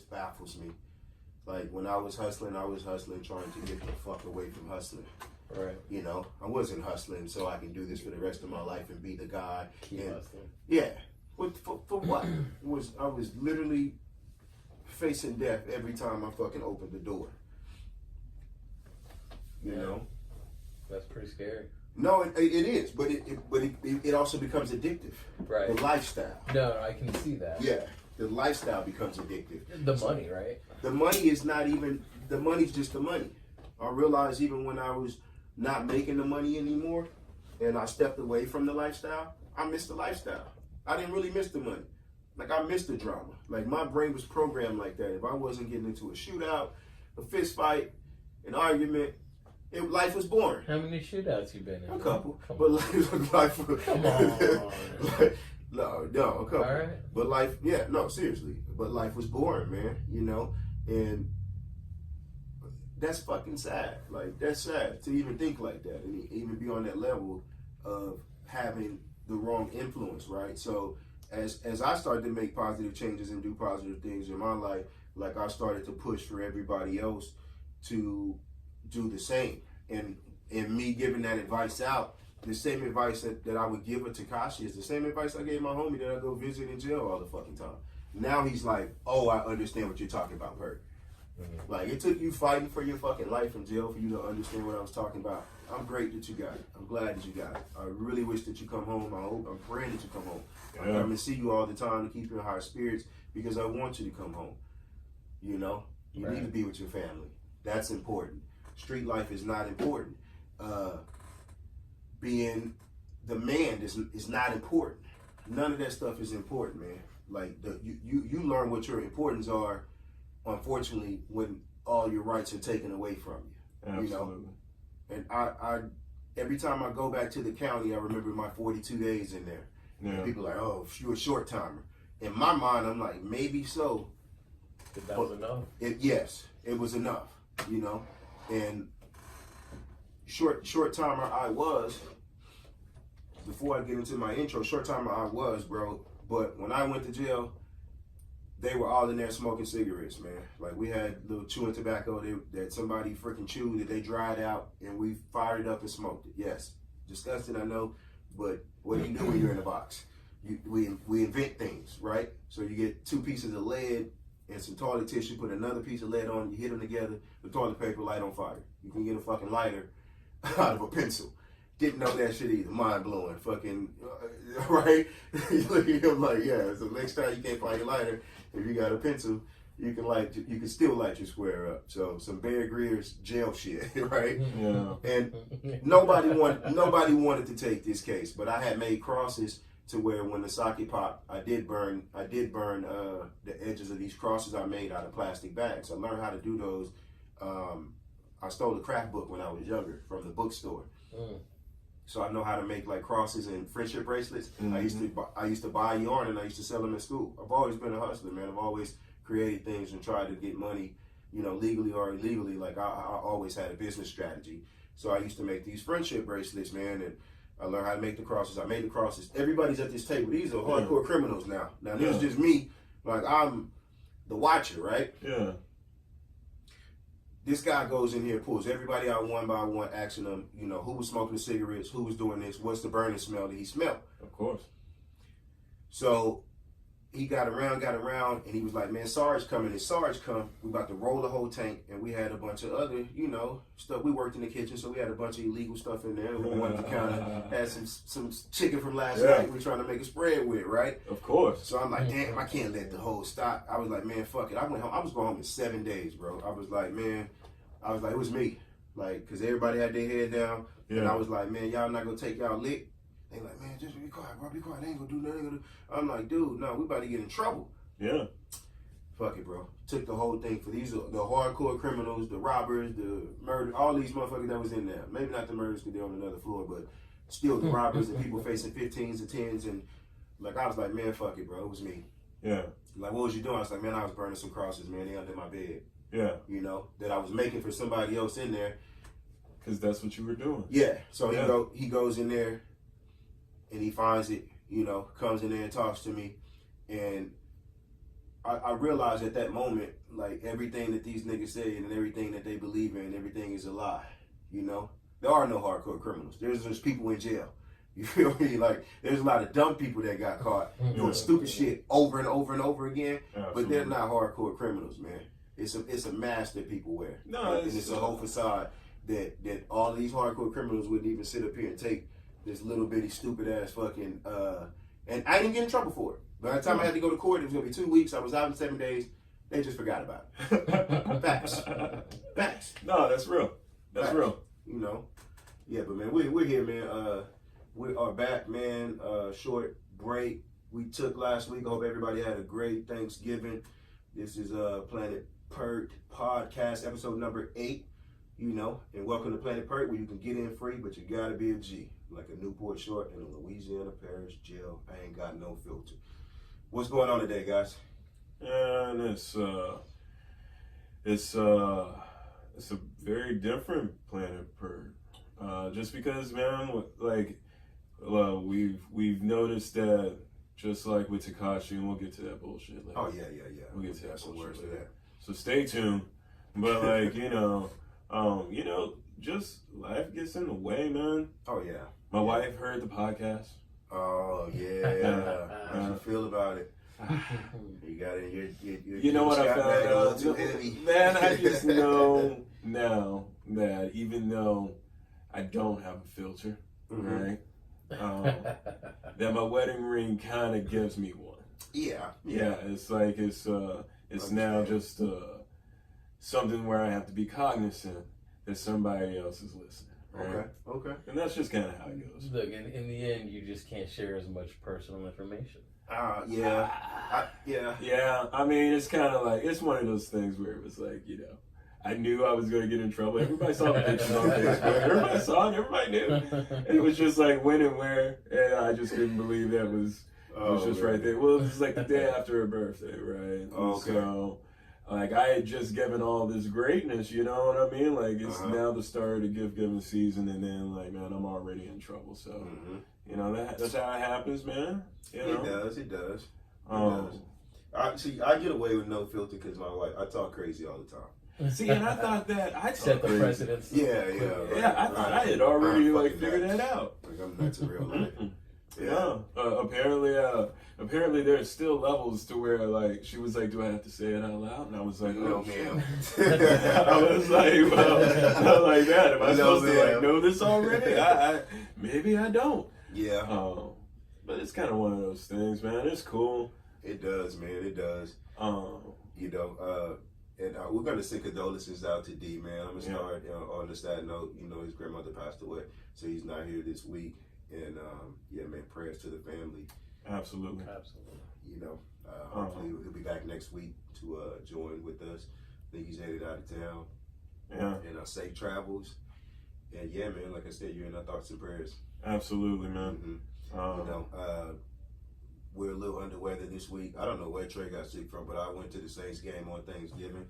just baffles me. Like, when I was hustling trying to get the fuck away from hustling. Right. You know, I wasn't hustling so I can do this for the rest of my life and be the guy. Keep hustling. Yeah. For what? I was literally facing death every time I fucking opened the door. You know? That's pretty scary. No, it is, but it also becomes addictive. Right. The lifestyle. No, I can see that. Yeah. The lifestyle becomes addictive. The money, right? The money is not even, the money's just the money. I realized even when I was not making the money anymore and I stepped away from the lifestyle, I missed the lifestyle. I didn't really miss the money. Like, I missed the drama. Like, my brain was programmed like that. If I wasn't getting into a shootout, a fist fight, an argument, life was boring. How many shootouts you been in? A couple. Come But on. life Come on. no, a couple. All right. But life, yeah, no, seriously. But life was boring, man, you know? And that's fucking sad. Like, that's sad to even think like that and even be on that level of having the wrong influence, right? So as I started to make positive changes and do positive things in my life, like, I started to push for everybody else to do the same. And me giving that advice out, the same advice that I would give a Tekashi is the same advice I gave my homie that I go visit in jail all the fucking time. Now he's like, oh, I understand what you're talking about, Pert. Mm-hmm. Like, it took you fighting for your fucking life in jail for you to understand what I was talking about. I'm great that you got it. I'm glad that you got it. I really wish that you come home. I'm praying that you come home. I'm coming to see you all the time to keep you in high spirits because I want you to come home. You know? You need to be with your family. That's important. Street life is not important. Being the man is not important. None of that stuff is important, man. Like, you learn what your importance are, unfortunately, when all your rights are taken away from you. Absolutely. You know? And I every time I go back to the county, I remember my 42 days in there. Yeah. And people are like, oh, you're a short timer. In my mind, I'm like, maybe so. But that was enough. Yes, it was enough, you know? And short timer I was, before I get into my intro, short timer I was, bro. But when I went to jail, they were all in there smoking cigarettes, man. Like, we had little chewing tobacco that somebody freaking chewed that they dried out, and we fired it up and smoked it. Yes, disgusting, I know, but what do you do when you're in a box? We invent things, right? So you get 2 pieces of lead and some toilet tissue, put another piece of lead on, you hit them together, the toilet paper light on fire. You can get a fucking lighter out of a pencil. Didn't know that shit either. Mind blowing. Fucking, right? You look at him like, yeah, so next time you can't find your lighter, if you got a pencil, you can still light your square up. So some Bear Grylls jail shit, right? Yeah. And nobody wanted to take this case, but I had made crosses to where when the socket popped, I did burn the edges of these crosses I made out of plastic bags. I learned how to do those. I stole a craft book when I was younger from the bookstore. So I know how to make like crosses and friendship bracelets. Mm-hmm. I used to buy yarn and I used to sell them in school. I've always been a hustler, man. I've always created things and tried to get money, you know, legally or illegally. Like, I always had a business strategy. So I used to make these friendship bracelets, man, and I learned how to make the crosses. I made the crosses. Everybody's at this table. These are hardcore criminals now. Now, this is just me. Like, I'm the watcher, right? Yeah. This guy goes in here, pulls everybody out one by one, asking them, you know, who was smoking the cigarettes, who was doing this, what's the burning smell that he smelled? Of course. So he got around, and he was like, man, Sarge coming. And Sarge come, we about to roll the whole tank, and we had a bunch of other, you know, stuff. We worked in the kitchen, so we had a bunch of illegal stuff in there. We wanted to kind of have some chicken from last night we're trying to make a spread with, right? Of course. So I'm like, damn, I can't let the whole stop. I was like, man, fuck it. I went home. I was going home in 7 days, bro. I was like, it was me. Like, because everybody had their head down. Yeah. And I was like, man, y'all not going to take y'all lick. They like, man, just be quiet, bro. Be quiet. They ain't going to do nothing. I'm like, dude, no, we about to get in trouble. Yeah. Fuck it, bro. Took the whole thing for the hardcore criminals, the robbers, the murder, all these motherfuckers that was in there. Maybe not the murders because they're on another floor, but still the robbers and people facing 15s and 10s. And like, I was like, man, fuck it, bro. It was me. Yeah. Like, what was you doing? I was like, man, I was burning some crosses, man. They under my bed. Yeah. You know, that I was making for somebody else in there. Because that's what you were doing. Yeah. So he goes in there and he finds it, you know, comes in there and talks to me. And I realized at that moment, like, everything that these niggas say and everything that they believe in, everything is a lie. You know, there are no hardcore criminals. There's just people in jail. You feel me? Like, there's a lot of dumb people that got caught doing stupid shit over and over and over again, but they're not hardcore criminals, man. It's a mask that people wear. No, and it's a whole facade that all of these hardcore criminals wouldn't even sit up here and take this little bitty stupid ass fucking and I didn't get in trouble for it. By the time I had to go to court, it was gonna be 2 weeks. I was out in 7 days. They just forgot about it. Facts. Facts. No, that's real. That's Facts. real. You know. Yeah, but man, we're here, man. We are back, man. Short break we took last week. I hope everybody had a great Thanksgiving. This is Planet Pert podcast, episode number 8. You know, and welcome to Planet Pert, where you can get in free, but you gotta be a G, like a Newport Short in a Louisiana Parish jail. I ain't got no filter. What's going on today, guys? And it's a very different Planet Pert. Just because, man, like, we've noticed that, just like with Tekashi, and we'll get to that bullshit later. Oh yeah. We'll get to that some bullshit words for later. that. So stay tuned. But like, just life gets in the way, man. Oh yeah. My wife heard the podcast. Oh yeah. How you feel about it? You got it. You know what I found a little out? too heavy. Man, I just know now that even though I don't have a filter, right? That my wedding ring kind of gives me one. Yeah. It's like it's now just something where I have to be cognizant that somebody else is listening. Right? Okay. And that's just kind of how it goes. Look, in the end, you just can't share as much personal information. Yeah. Yeah, I mean, it's kind of like, it's one of those things where it was like, I knew I was going to get in trouble. Everybody saw the pictures on Facebook. Everybody saw it. Everybody knew. And it was just like when and where. And I just couldn't believe that was just right there. Well, it was like the day after her birthday, right? Okay. So, like, I had just given all this greatness, you know what I mean? Like, it's now the start of the gift-giving season, and then, like, man, I'm already in trouble. So, that's how it happens, man. It does. I get away with no filter because my wife, I talk crazy all the time. See, and I thought that I set the precedence. Yeah. I thought I had already figured that out. Like, I'm nuts in real life. Yeah. Apparently there's still levels to where, like, she was like, "Do I have to say it out loud?" And I was like, "No, "Oh, ma'am." I was like, "Well, not like that. Am I supposed to like know this already? Maybe I don't." Yeah. But it's kind of one of those things, man. It's cool. It does, man. It does. And we're going to send condolences out to D, man. I'm going to start on the sad note. His grandmother passed away, so he's not here this week. And, man, prayers to the family. Absolutely. Hopefully he'll be back next week to join with us. I think he's headed out of town. Yeah. And safe travels. And, yeah, man, like I said, you're in our thoughts and prayers. Absolutely, man. We're a little under weather this week. I don't know where Trey got sick from, but I went to the Saints game on Thanksgiving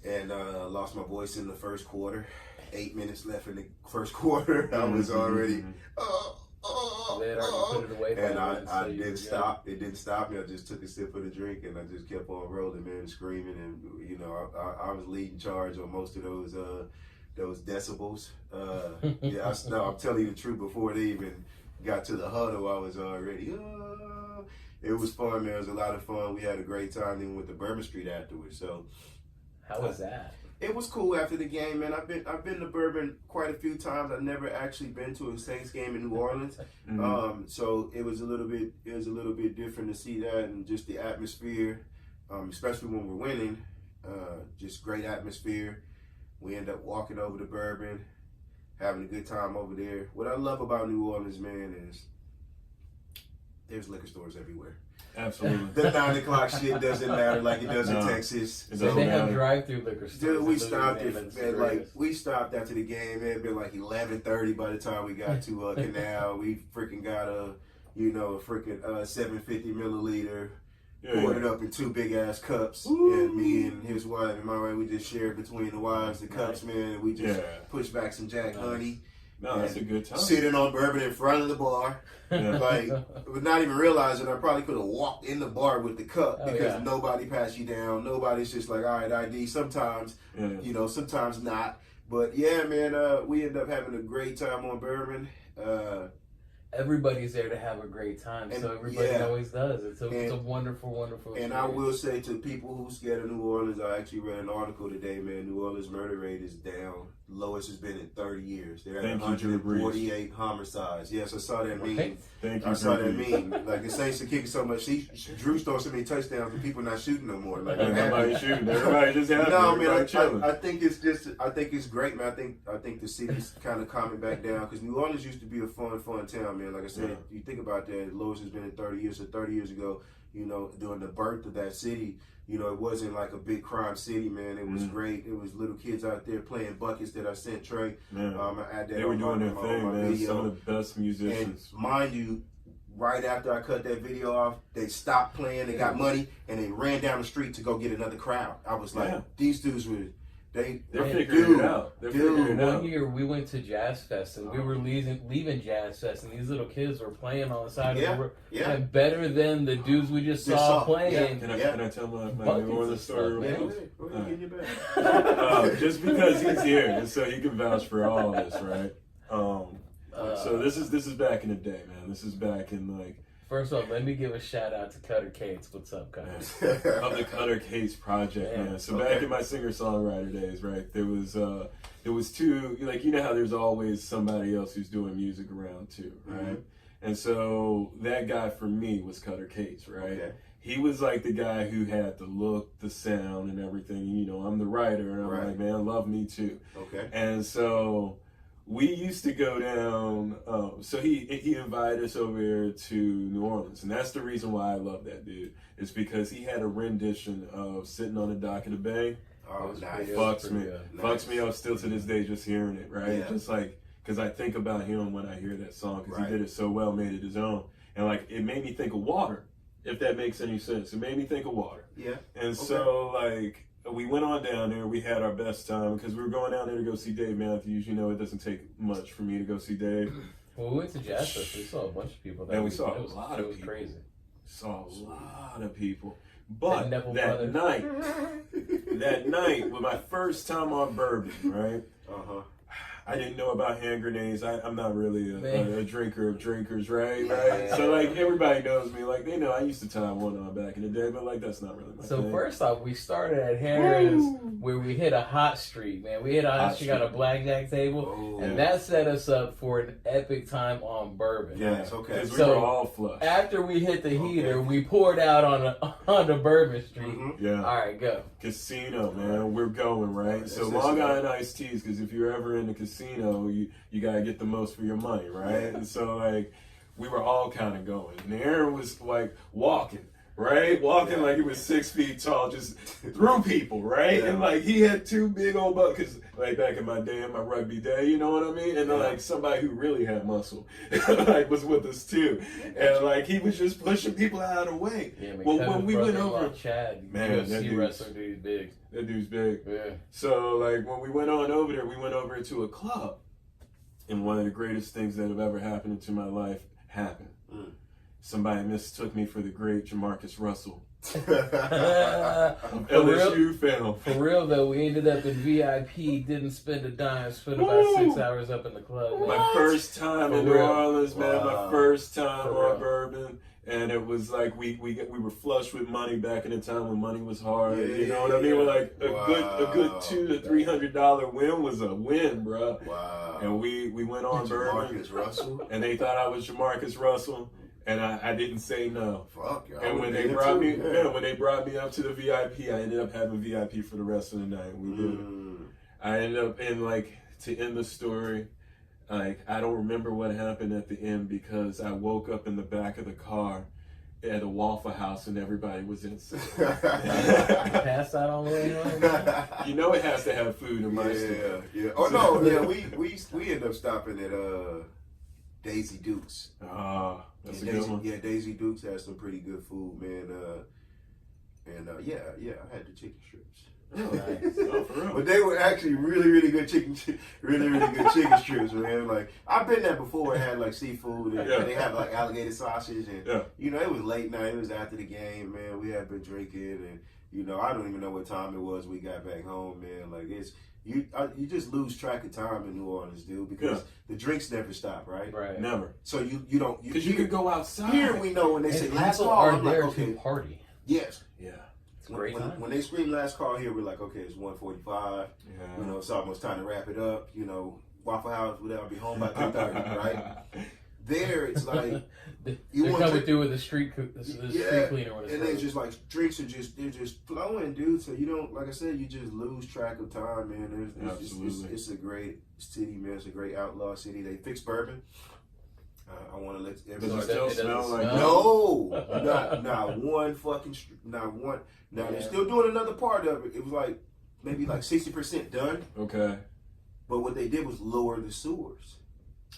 and lost my voice in the first quarter. 8 minutes left in the first quarter. I was already, and I didn't stop. It didn't stop me. I just took a sip of the drink and I just kept on rolling, man, screaming. And, I was leading charge on most of those decibels. I'm telling you the truth, before they even got to the huddle, I was already, It was fun, man. It was a lot of fun. We had a great time. Then went to Bourbon Street afterwards. So, how was that? It was cool after the game, man. I've been to Bourbon quite a few times. I've never actually been to a Saints game in New Orleans. So it was a little bit different to see that, and just the atmosphere, especially when we're winning. Just great atmosphere. We end up walking over to Bourbon, having a good time over there. What I love about New Orleans, man, is there's liquor stores everywhere. Absolutely. The 9 o'clock shit doesn't matter like it does in Texas. So they have drive-through liquor stores. Dude, we stopped after the game. It had been like 11:30 by the time we got to Canal. We freaking got a 750 milliliter. Poured it up in 2 big ass cups. Ooh. And me and his wife and my wife, we just shared between the wives the cups, man. And we just pushed back some Jack Honey. No, that's a good time. Sitting on bourbon in front of the bar. Yeah. Like, but not even realizing I probably could have walked in the bar with the cup because nobody passed you down. Nobody's just like, all right, ID. Sometimes, you know, sometimes not. But yeah, man, we end up having a great time on bourbon. Everybody's there to have a great time, so everybody always does. It's a wonderful, wonderful experience. And I will say to people who scared of New Orleans, I actually read an article today, man. New Orleans murder rate is down. Lowest has been in 30 years. They're at 148 homicides. Yes, I saw that meme. Thank you. I saw that meme. Like, the Saints are kicking so much. Drew's throwing so many touchdowns and people not shooting no more. Like, everybody shooting. Everybody just happy. No, man, I think it's great, man. I think the city's kind of calming back down because New Orleans used to be a fun town, man. Like I said, you think about that, the lowest has been in 30 years. So 30 years ago, you know, during the birth of that city, you know, it wasn't like a big crime city, man. It was great. It was little kids out there playing buckets that I sent Trey. I add that they were doing their thing, man. Video. Some of the best musicians. And mind you, right after I cut that video off, they stopped playing, they got money, and they ran down the street to go get another crowd. I was like, these dudes were... They're figuring it out. They're figuring it out. One year we went to Jazz Fest and we were leaving Jazz Fest and these little kids were playing on the side of the road. Yeah. And better than the dudes we just saw playing. Can I tell my New Orleans story real quick? Just because he's here and so he can vouch for all of this, right? So this is back in the day, man. This is back in like... First off, let me give a shout out to Cutter Cates. What's up, Cutter? Of the Cutter Cates project, man. So back in my singer-songwriter days, right, there was two, like, you know how there's always somebody else who's doing music around too, right? And so that guy for me was Cutter Cates, right? He was like the guy who had the look, the sound, and everything. You know, I'm the writer, and I'm like, man, love me too. And so... we used to go down, so he invited us over here to New Orleans, and that's the reason why I love that dude. It's because he had a rendition of Sitting on the Dock of the Bay. Oh, nice. Fucks me up still to this day just hearing it, right? Yeah. Just like, because I think about him when I hear that song, because he did it so well, made it his own. And like, it made me think of water, if that makes any sense. It made me think of water. Yeah. And so, like... we went on down there. We had our best time because we were going down there to go see Dave Matthews. You know, it doesn't take much for me to go see Dave. Well, we went to Jazz Fest. We saw a bunch of people. And we saw a lot of people. Crazy. Saw a lot of people. But that night was my first time on bourbon, right? I didn't know about hand grenades. I'm not really a drinker of drinkers, right? So like everybody knows me. Like they know I used to tie one on back in the day, but like that's not really my thing. First off, we started at Harris where we hit a hot streak, man. We hit a hot streak, got a blackjack table, and that set us up for an epic time on bourbon. Yes, okay. Because we were all flush. After we hit the heater, we poured out on the Bourbon Street. Yeah. All right, go. Casino, man. We're going, right? So Long Island iced teas, because if you're ever in the casino, you gotta get the most for your money, right? And so like we were all kind of going. And Aaron was like walking, right? Walking like he was 6 feet tall, just through people, right? And like he had two big old bucks, because like back in my day, in my rugby day, you know what I mean? And then like somebody who really had muscle like was with us too. And like he was just pushing people out of the way. Yeah, well, when we went over, Chad, man, UFC wrestler, dude's big. That dude's big. Yeah. So like when we went on over there, we went over to a club, and one of the greatest things that have ever happened to my life happened. Somebody mistook me for the great Jamarcus Russell. LSU film. For real though, we ended up in VIP, didn't spend a dime, spent about 6 hours up in the club. Man. My first time in New Orleans, man. My first time on bourbon. And it was like we were flush with money back in the time when money was hard. You know what I mean? We're like a good $200 to $300 win was a win, bro. Wow. And we went on bourbon. Jamarcus Russell. And they thought I was Jamarcus Russell, and I didn't say no. Fuck. And when they brought me up to the VIP, I ended up having VIP for the rest of the night. We did. I ended up in like to end the story. Like, I don't remember what happened at the end because I woke up in the back of the car at a Waffle House and everybody was inside. Passed out on the way home? You know it has to have food in my store. Yeah. Oh, no. Yeah, we ended up stopping at Daisy Dukes. That's a good one. Yeah, Daisy Dukes has some pretty good food, man. I had the chicken strips. Nice. Oh, for real. But they were actually really good chicken strips, man. Like I've been there before and had like seafood and Yeah. they have like alligator sausage and Yeah. you know, it was late night, it was after the game, man. We had been drinking and you know, I don't even know what time it was we got back home, man. Like it's you just lose track of time in New Orleans, dude, because the drinks never stop, right? Right. Never. So you don't Because you could go outside. here we know when they And say people last call, are I'm like, there okay, to party. yes. Yeah. It's a great time. When they scream last call here, we're like, okay, it's 1:45. Yeah. You know, it's almost time to wrap it up. You know, Waffle House, whatever, I'll be home by 3:30, right? There, it's like you They're want coming to, through with the street cleaner with a and it's just like drinks are they're just flowing, dude. So you don't, like I said, you just lose track of time, man. It's a great city, man. It's a great outlaw city. They fix bourbon. I want to let Does it everybody. still smell like No, not one fucking, not one. Now Yeah. they're still doing another part of it. It was like maybe like 60% done. Okay. But what they did was lower the sewers.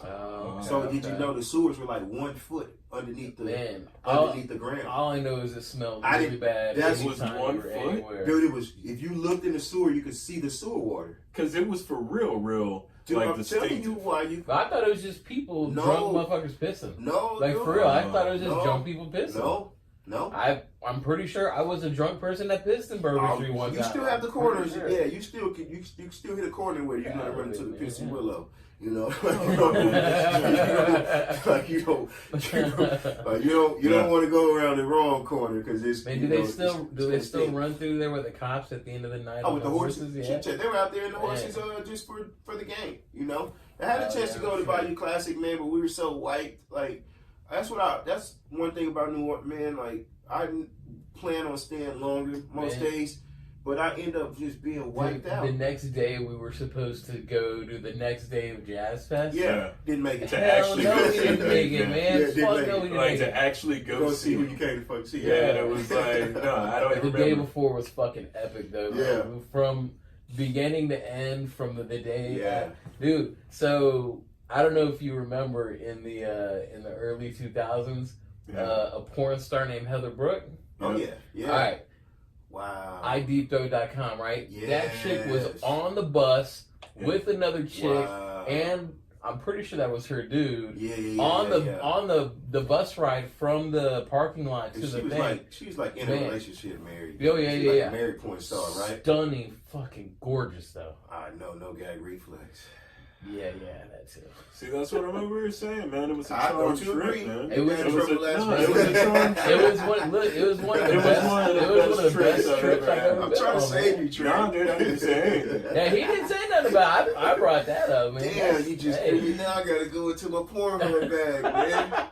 Oh, okay, So did you okay. know the sewers were like 1 foot underneath the Man, underneath the ground? all I know is it smelled I really didn't- bad. that anytime was you 1 were foot? anywhere. Dude, it was. If you looked in the sewer, you could see the sewer water. Because it was for real, Dude, like I'm telling distinctive. you why you. But I thought it was just people, No. drunk motherfuckers pissing. No, Like dude. for real, I thought it was just No. drunk people pissing. No. I'm pretty sure I was a drunk person that pissed in Bourbon Street one You time. still have the I'm corners. pretty sure. Yeah, you still can. You can still hit a corner where you're not running to the Pissy Yeah. Willow. You know, like you don't want to go around the wrong corner because it's. Man, you do they know, still it's they still stink. run through there with the cops at the end of the night? Oh, on with the horses, Yeah. they were out there in the Man. horses just for the game, you know. I had a Oh, chance yeah, to go to sure. Bayou Classic, man, but we were so white. Like that's one thing about New York, man. Like I plan on staying longer most Man. days, but I end up just being wiped out. The next day we were supposed to go to the next day of Jazz Fest. Yeah, didn't make it. To Hell actually no, go we see didn't the make it, event. man. Yeah, didn't Fuck make no, it. we didn't Like make to it. actually Go see who him. you came to fuck see. Yeah, and it was like, no, I don't The even day remember. before was fucking epic though. Yeah. Man. From beginning to end, from the day. Yeah. Dude. So I don't know if you remember in the early 2000s, a porn star named Heather Brooke. Oh yeah. All right. Wow. iDeepThroat.com, right? That chick was Yes. on the bus with another chick, Wow. and I'm pretty sure that was her dude. Yeah. On the bus ride from the parking lot to And the she was thing. she was like in a Man. relationship, married. Oh, yeah, She's yeah, like yeah. a married porn star, right? Stunning, fucking gorgeous though. I know, no gag reflex. Yeah, that too. See, that's what I remember you were saying, man. It was a I charm don't you trip, agree? man. It was- it was a last no, week. it was a charm trip. It was one. Look, it was one of the It was best. one of the It was one of the best best trips trips I've I've ever ever had. I'm been trying to on, save man. you, Trey. Nah, dude, I didn't say anything. Yeah, he didn't say nothing about it. I brought that up, man. Damn, you just Hey. me now. I gotta go into my Pornhub bag, man.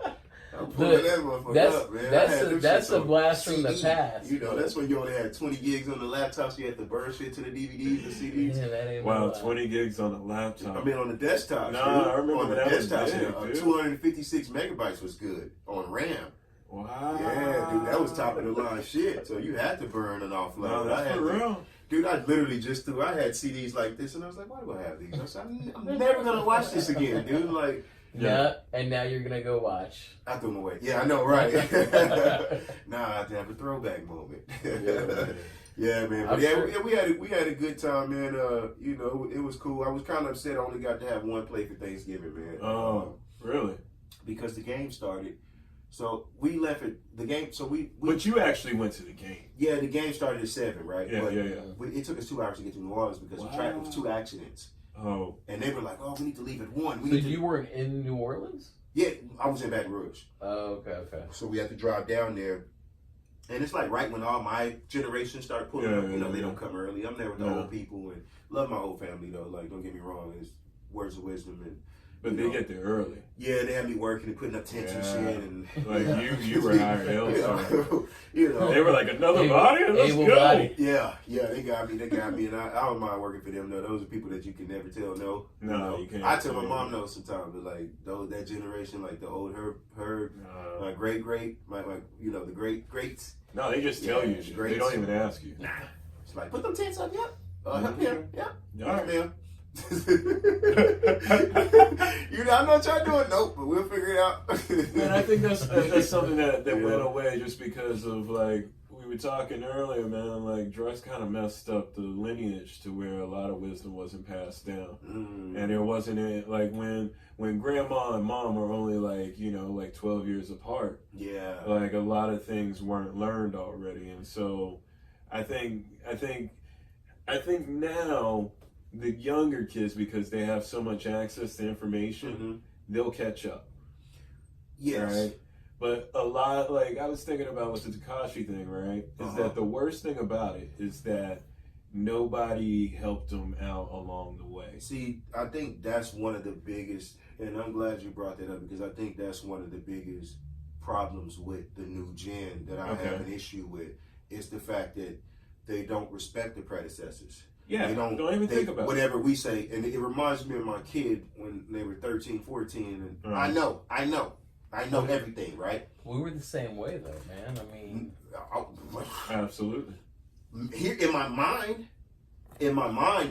I'm pulling Look, that motherfucker that's up, man. that's I had a, them that's shits a on blast from the CD. past. You know, that's when you only had 20 gigs on the laptop, so you had to burn shit to the DVDs and CDs. Yeah, that ain't Wow, no lie. 20 gigs on a laptop. I mean, on the desktop. Nah, dude. I remember on the when that was desktop, big, dude. 256 megabytes was good on RAM. Wow. Yeah, dude, that was top of the line shit. So you had to burn an awful lot. No, I that's had for to- real. Dude, I literally just threw. I had CDs like this, and I was like, "Why do I have these?" I said, "I'm never gonna watch this again, dude." Like, Yeah, and now you're gonna go watch. I threw them away. Yeah, I know, right? Nah, I had to have a throwback moment. Yeah, man. But I'm yeah, sure- we had a good time, man. You know, it was cool. I was kind of upset I only got to have one play for Thanksgiving, man. Oh, really? Because the game started. So we left it. The game. So we But you actually went to the game. yeah, the game started at 7, right? Yeah, But yeah. it took us 2 hours to get to New Orleans because the track was 2 accidents, Oh, and they were like, "Oh, we need to leave at 1." So you weren't in New Orleans? Yeah, I was in Baton Rouge. Oh, okay. So we had to drive down there. And it's like right when all my generation started pulling up, you know, they don't come early. I'm there with the Yeah. old people and love my whole family though. Like, don't get me wrong, it's words of wisdom and but you they know, get there early. yeah, they had me working and putting up tents and Yeah. shit and Like you were hired hell, so you know. they were like another Able- body. Let's able go. body. Yeah, they got me, and I don't mind working for them though. Those are people that you can never tell no. No, know? you can't I tell my tell mom no. no sometimes, but like that generation, like the old her my my you know, the greats. No, they just tell Yeah, you. Shit. great. They don't even ask you. Nah. It's like, put them tents up, yep. Help him, yep. All right. Ma'am. You know, I'm not trying to do it, nope, but we'll figure it out. And I think that's something that Yeah. went away just because of like we were talking earlier, man, like drugs kind of messed up the lineage to where a lot of wisdom wasn't passed down. And there wasn't any, like when grandma and mom were only like, you know, like 12 years apart. Yeah. Like a lot of things weren't learned already. And so I think now the younger kids, because they have so much access to information, they'll catch up. Yes. Right? But a lot, like I was thinking about with the Tekashi thing, right? Is that the worst thing about it is that nobody helped them out along the way. See, I think that's one of the biggest, and I'm glad you brought that up, because I think that's one of the biggest problems with the new gen that I have an issue with, is the fact that they don't respect the predecessors. Yeah, they don't even think about whatever we say. And it reminds me of my kid when they were 13, 14, and I know everything, right? We were the same way, though, man. I mean, absolutely. Here in my mind,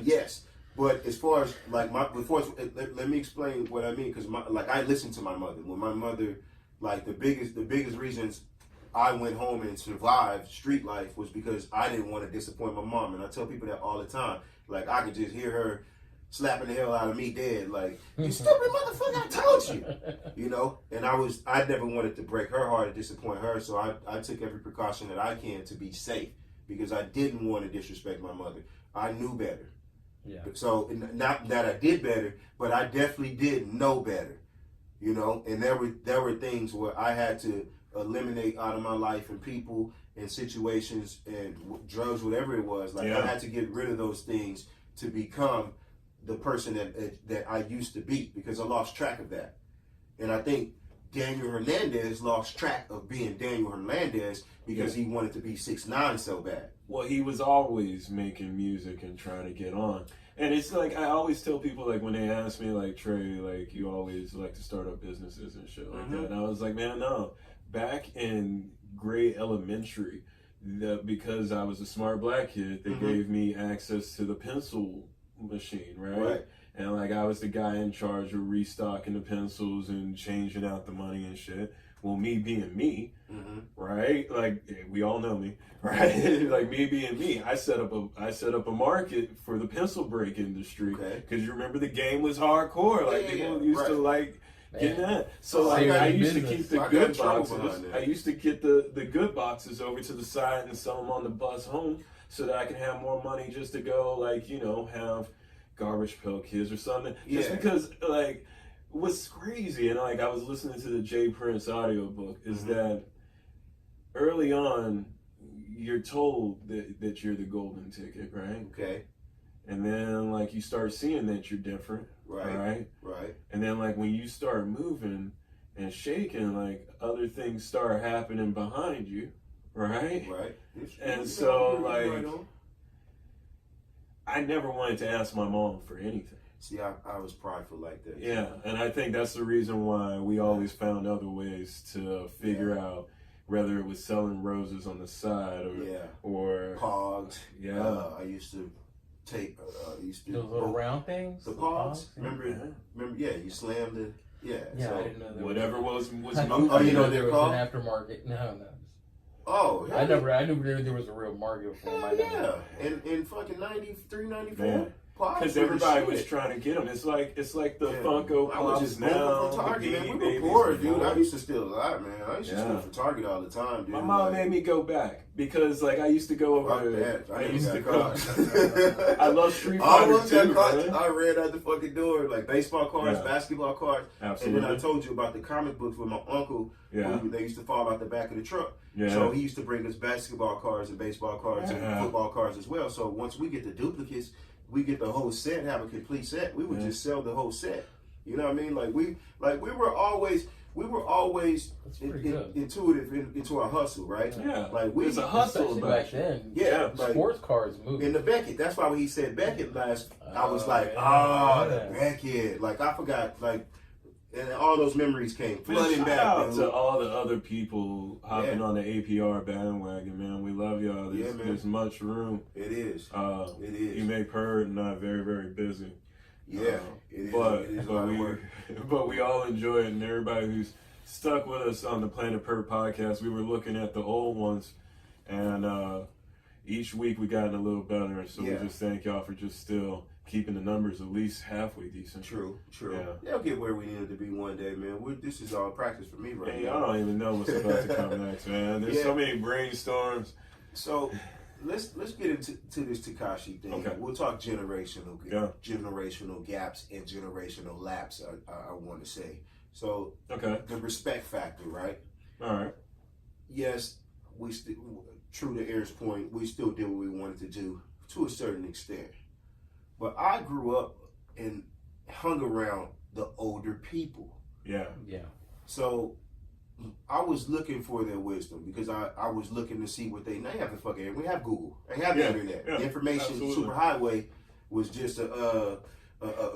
yes. But as far as like let me explain what I mean, because I listened to my mother. When my mother, like the biggest reasons I went home and survived street life was because I didn't want to disappoint my mom. And I tell people that all the time. Like, I could just hear her slapping the hell out of me dead. Like, you stupid motherfucker, I told you. You know? And I never wanted to break her heart or disappoint her. So I took every precaution that I can to be safe, because I didn't want to disrespect my mother. I knew better. Yeah. So, not that I did better, but I definitely did know better. You know? And there were things where I had to eliminate out of my life, and people and situations and drugs, whatever it was. Like, I had to get rid of those things to become the person that I used to be, because I lost track of that. And I think Daniel Hernandez lost track of being Daniel Hernandez because he wanted to be 6'9" so bad. Well, he was always making music and trying to get on. And it's like, I always tell people, like, when they ask me, like, Trey, like, you always like to start up businesses and shit like that. And I was like, man, no. Back in grade elementary, because I was a smart black kid, they gave me access to the pencil machine, right? And like, I was the guy in charge of restocking the pencils and changing out the money and shit. Well, me being me, right? Like, we all know me, right? Like, me being me, I set up a market for the pencil break industry, because you remember the game was hardcore. Like, people used to like getting that. So like, I used to keep the good boxes. I used to get the good boxes over to the side and sell them on the bus home, so that I can have more money just to go, like, you know, have Garbage Pail Kids or something. Just because, like, what's crazy, and like, I was listening to the Jay Prince audiobook, is that early on, you're told that you're the golden ticket, right? Okay. And then, like, you start seeing that you're different, right? And then, like, when you start moving and shaking, like, other things start happening behind you, right? And so, like, I never wanted to ask my mom for anything. See, I was prideful like that. Yeah, and I think that's the reason why we always found other ways to figure out whether it was selling roses on the side or Pogs. I used to take those little round things. The Pogs. Remember? Yeah, you slammed it. Yeah. So I didn't know there whatever was moving. Oh, you know what they're called? An aftermarket. No. Oh, I never knew there was a real market for them. In fucking 93, 94. Because everybody was trying to get them. It's like the Funko Pops now. From Target, man. We were poor, dude. I used to steal a lot, man. I used to steal from Target all the time, dude. My mom made me go back because, like, I used to go over there. I used to go. I love Street Fighter too, man. I ran out the fucking door, like baseball cards, basketball cards. Absolutely. And then I told you about the comic books with my uncle. They used to fall out the back of the truck. So he used to bring us basketball cards and baseball cards and football cards as well. So once we get the duplicates, we get the whole set, have a complete set. We would just sell the whole set. You know what I mean? Like we were always intuitive into our hustle, right? Yeah. Like there's a hustle back then. Yeah. Like, sports cars moved. In the Beckett. That's why when he said Beckett last, I was like, the Beckett. Like, I forgot, like, and all those memories came flooding back. Shout out to all the other people hopping on the APR bandwagon, man. We love y'all. There's much room. It is. It is. You make Pert and I very, very busy. Yeah, it is. But we all enjoy it, and everybody who's stuck with us on the Planet Pert podcast, we were looking at the old ones, And each week we gotten a little better. So we just thank y'all for just still keeping the numbers at least halfway decent. True. Yeah. They'll get where we needed to be one day, man. This is all practice for me right Hey, now. y'all don't even know what's about to come next, man. There's so many brainstorms. So let's get into this Tekashi thing. Okay. We'll talk generational gaps and generational laps. I want to say. So the respect factor, right? All right. Yes, true to Eric's point, we still did what we wanted to do to a certain extent. But I grew up and hung around the older people. Yeah. So I was looking for their wisdom because I was looking to see what they have the fucking. We have Google. They have the internet. Yeah, the information absolutely. superhighway was just a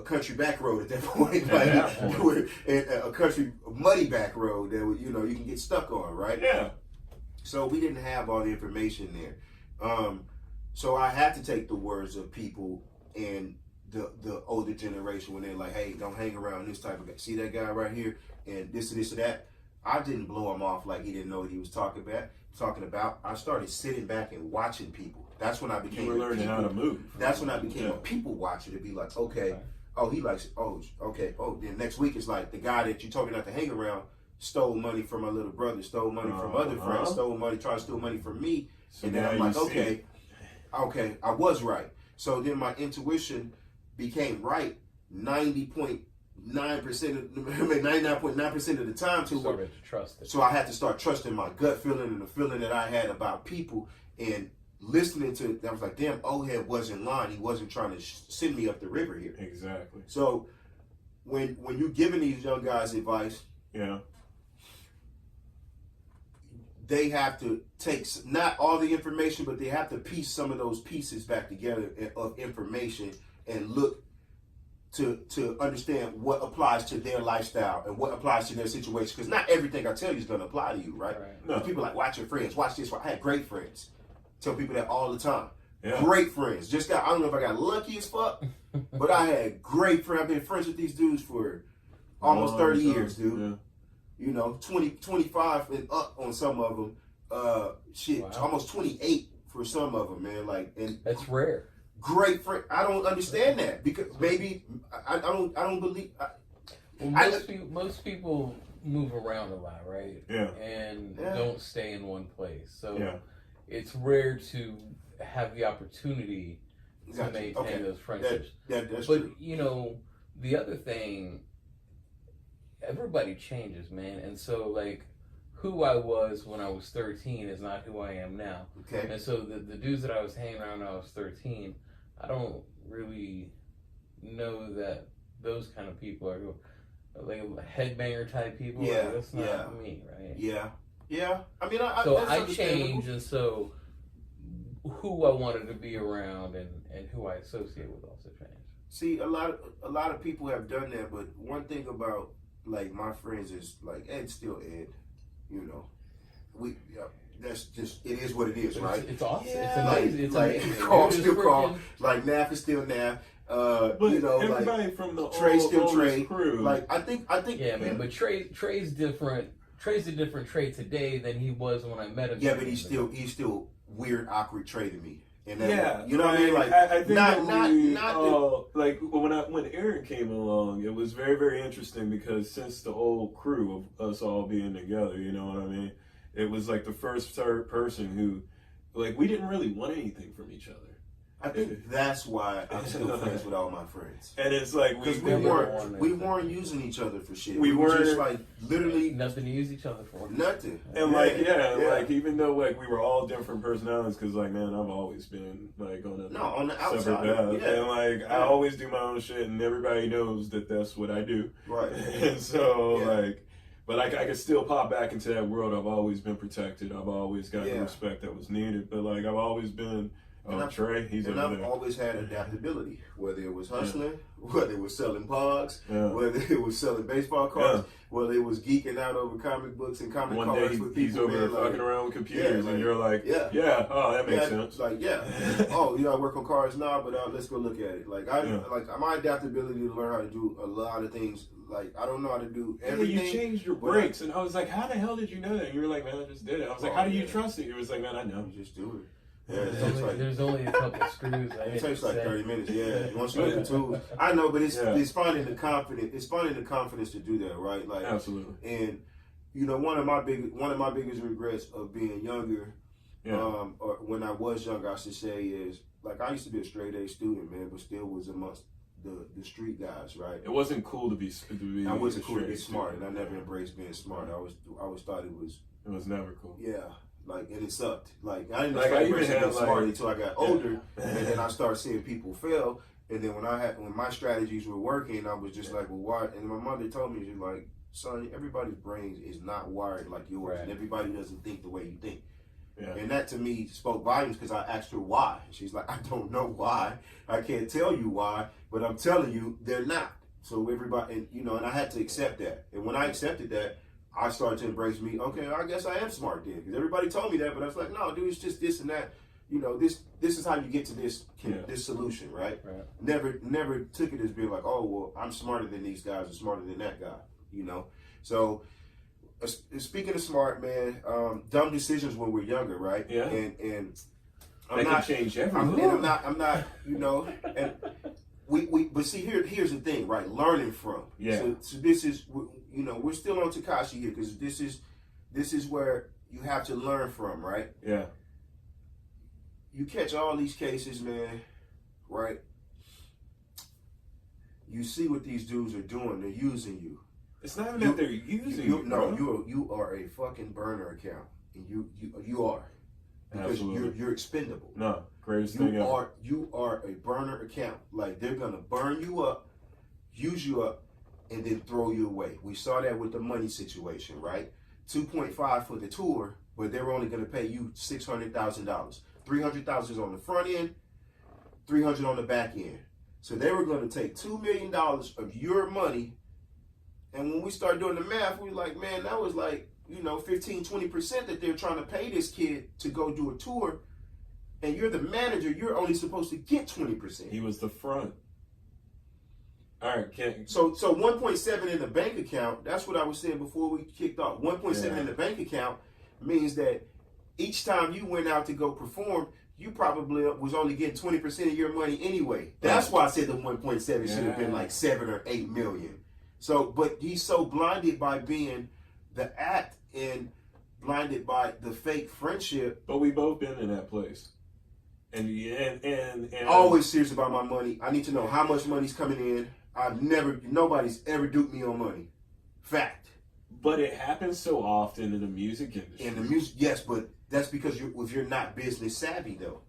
country back road at that point, like a country muddy back road that you can get stuck on, right? Yeah. So we didn't have all the information there. So I had to take the words of people and the older generation when they're like, hey, don't hang around this type of guy. See that guy right here and this and that. I didn't blow him off like he didn't know what he was talking about. I started sitting back and watching people. That's when I became learning how to move. That's when I became a people watcher to be like, okay, he likes, okay. Then next week it's like the guy that you told me not to hang around stole money from my little brother, stole money from other friends, tried to steal money from me. So and then I'm like, okay, I was right. So then my intuition became right 99.9% of the time started to trust it. So I had to start trusting my gut feeling and the feeling that I had about people and listening to. I was like, damn, old head wasn't lying. He wasn't trying to send me up the river here. Exactly. So when you're giving these young guys advice, they have to take not all the information, but they have to piece some of those pieces back together of information and look to understand what applies to their lifestyle and what applies to their situation. Because not everything I tell you is going to apply to you, right? No. People are like, watch your friends, watch this. I had great friends. Tell people that all the time. Yeah. Great friends. I don't know if I got lucky as fuck, but I had great friends. I've been friends with these dudes for almost 30 years, dude. Yeah. 20, 25 and up on some of them. Almost 28 for some of them, man. And that's rare. Great friend. I don't understand that because maybe I don't believe. Most people move around a lot, right? Yeah. And don't stay in one place. So it's rare to have the opportunity to maintain those friendships. That's but true. The other thing, everybody changes, man, and so who I was when I was 13 is not who I am now. Okay. And so the dudes that I was hanging around when I was 13, I don't really know that those kind of people are like headbanger type people. Yeah, that's not me, right? Yeah. I mean, I changed, and so who I wanted to be around and who I associate with also changed. See, a lot of people have done that, but one thing about my friends is Ed's still Ed. That's just, it is what it is, right? It's awesome. Yeah. It's amazing. Carl still Carl. Nath is still Nath. But everybody from the Trey still Trey. Crew. I think. Yeah, man. But Trey's different. Trey's a different Trey today than he was when I met him. Yeah, but he's still weird, awkward Trey to me. And you know what I mean? I think when Aaron came along, it was very, very interesting because since the old crew of us all being together, you know what I mean? It was the first person who, we didn't really want anything from each other. I think that's why I'm still friends with all my friends. And it's because we weren't using each other for shit. We were just literally nothing to use each other for. Nothing. And even though we were all different personalities, because I've always been on the outside, and I always do my own shit, and everybody knows that that's what I do. Right. And so but I could still pop back into that world. I've always been protected. I've always got the respect that was needed. But I've always been Oh, Trey, he's over I've there. always had adaptability, whether it was hustling, whether it was selling pogs, Yeah. whether it was selling baseball cards, Yeah. whether it was geeking out over comic books and comic One cards day with he's people. over there man, fucking around with computers, and you're like, yeah, oh, that makes sense. Like, oh, you know, I work on cars now, but let's go look at it. Like, my adaptability to learn how to do a lot of things. Like, I don't know how to do everything. You changed your brakes, and I was like, how the hell did you know that? And you were like, man, I just did it. I was like, how do you trust it? You was like, man, I know. You just do it. Yeah, there's only a couple screws. It takes like 30 minutes. Yeah, once you get the tools, I know, but it's finding the confidence. It's finding the confidence to do that, right? Like, absolutely. And you know, one of my biggest regrets of being younger, or when I was younger, I should say, is like I used to be a straight A student, man, but still was amongst the street guys, right? It wasn't cool to be. I wasn't cool to be smart, and I never embraced being smart. I always thought it was. It was never cool. Yeah. Like, and it sucked. Like, I didn't like, start being smart until I got older, and then I started seeing people fail. And then when my strategies were working, I was just like, well, why? And my mother told me, she's like, son, everybody's brain is not wired like yours, and everybody doesn't think the way you think. Yeah. And that to me spoke volumes because I asked her why. She's like, I don't know why. I can't tell you why, but I'm telling you, they're not. So everybody, and you know, and I had to accept that. And when I accepted that, I started to embrace me. Okay, I guess I am smart then, because everybody told me that, but I was like, no, dude, it's just this and that. You know, this is how you get to this solution, right? Never took it as being like, oh, well, I'm smarter than these guys or smarter than that guy. You know, so speaking of smart, man, dumb decisions when we're younger, right? Yeah. And I'm not change everything. I'm not, you know, and but see, here's the thing, right? Learning from. So this is. You know, we're still on Tekashi here because this is where you have to learn from, right? Yeah. You catch all these cases, man, right? You see what these dudes are doing. They're using you. It's not even that they're using you. No, you are a fucking burner account, and you are because you're expendable. No, greatest thing ever. You are a burner account. Like, they're gonna burn you up, use you up, and then throw you away. We saw that with the money situation, right? 2.5 for the tour, but they were only going to pay you $600,000. 300,000 on the front end, 300 on the back end. So they were going to take $2 million of your money. And when we started doing the math, we were like, man, that was like, you know, 15, 20% that they're trying to pay this kid to go do a tour. And you're the manager, you're only supposed to get 20%. He was the front. All right, so 1.7 in the bank account, that's what I was saying before we kicked off. 1.7 in the bank account means that each time you went out to go perform, you probably was only getting 20% of your money anyway. That's why I said the 1.7 should have been like 7 or 8 million. So, but he's so blinded by being the act and blinded by the fake friendship. But we both been in that place. And always serious about my money. I need to know how much money's coming in. Nobody's ever duped me on money. Fact. But it happens so often in the music industry. In the music, yes, but that's because you're not business savvy, though.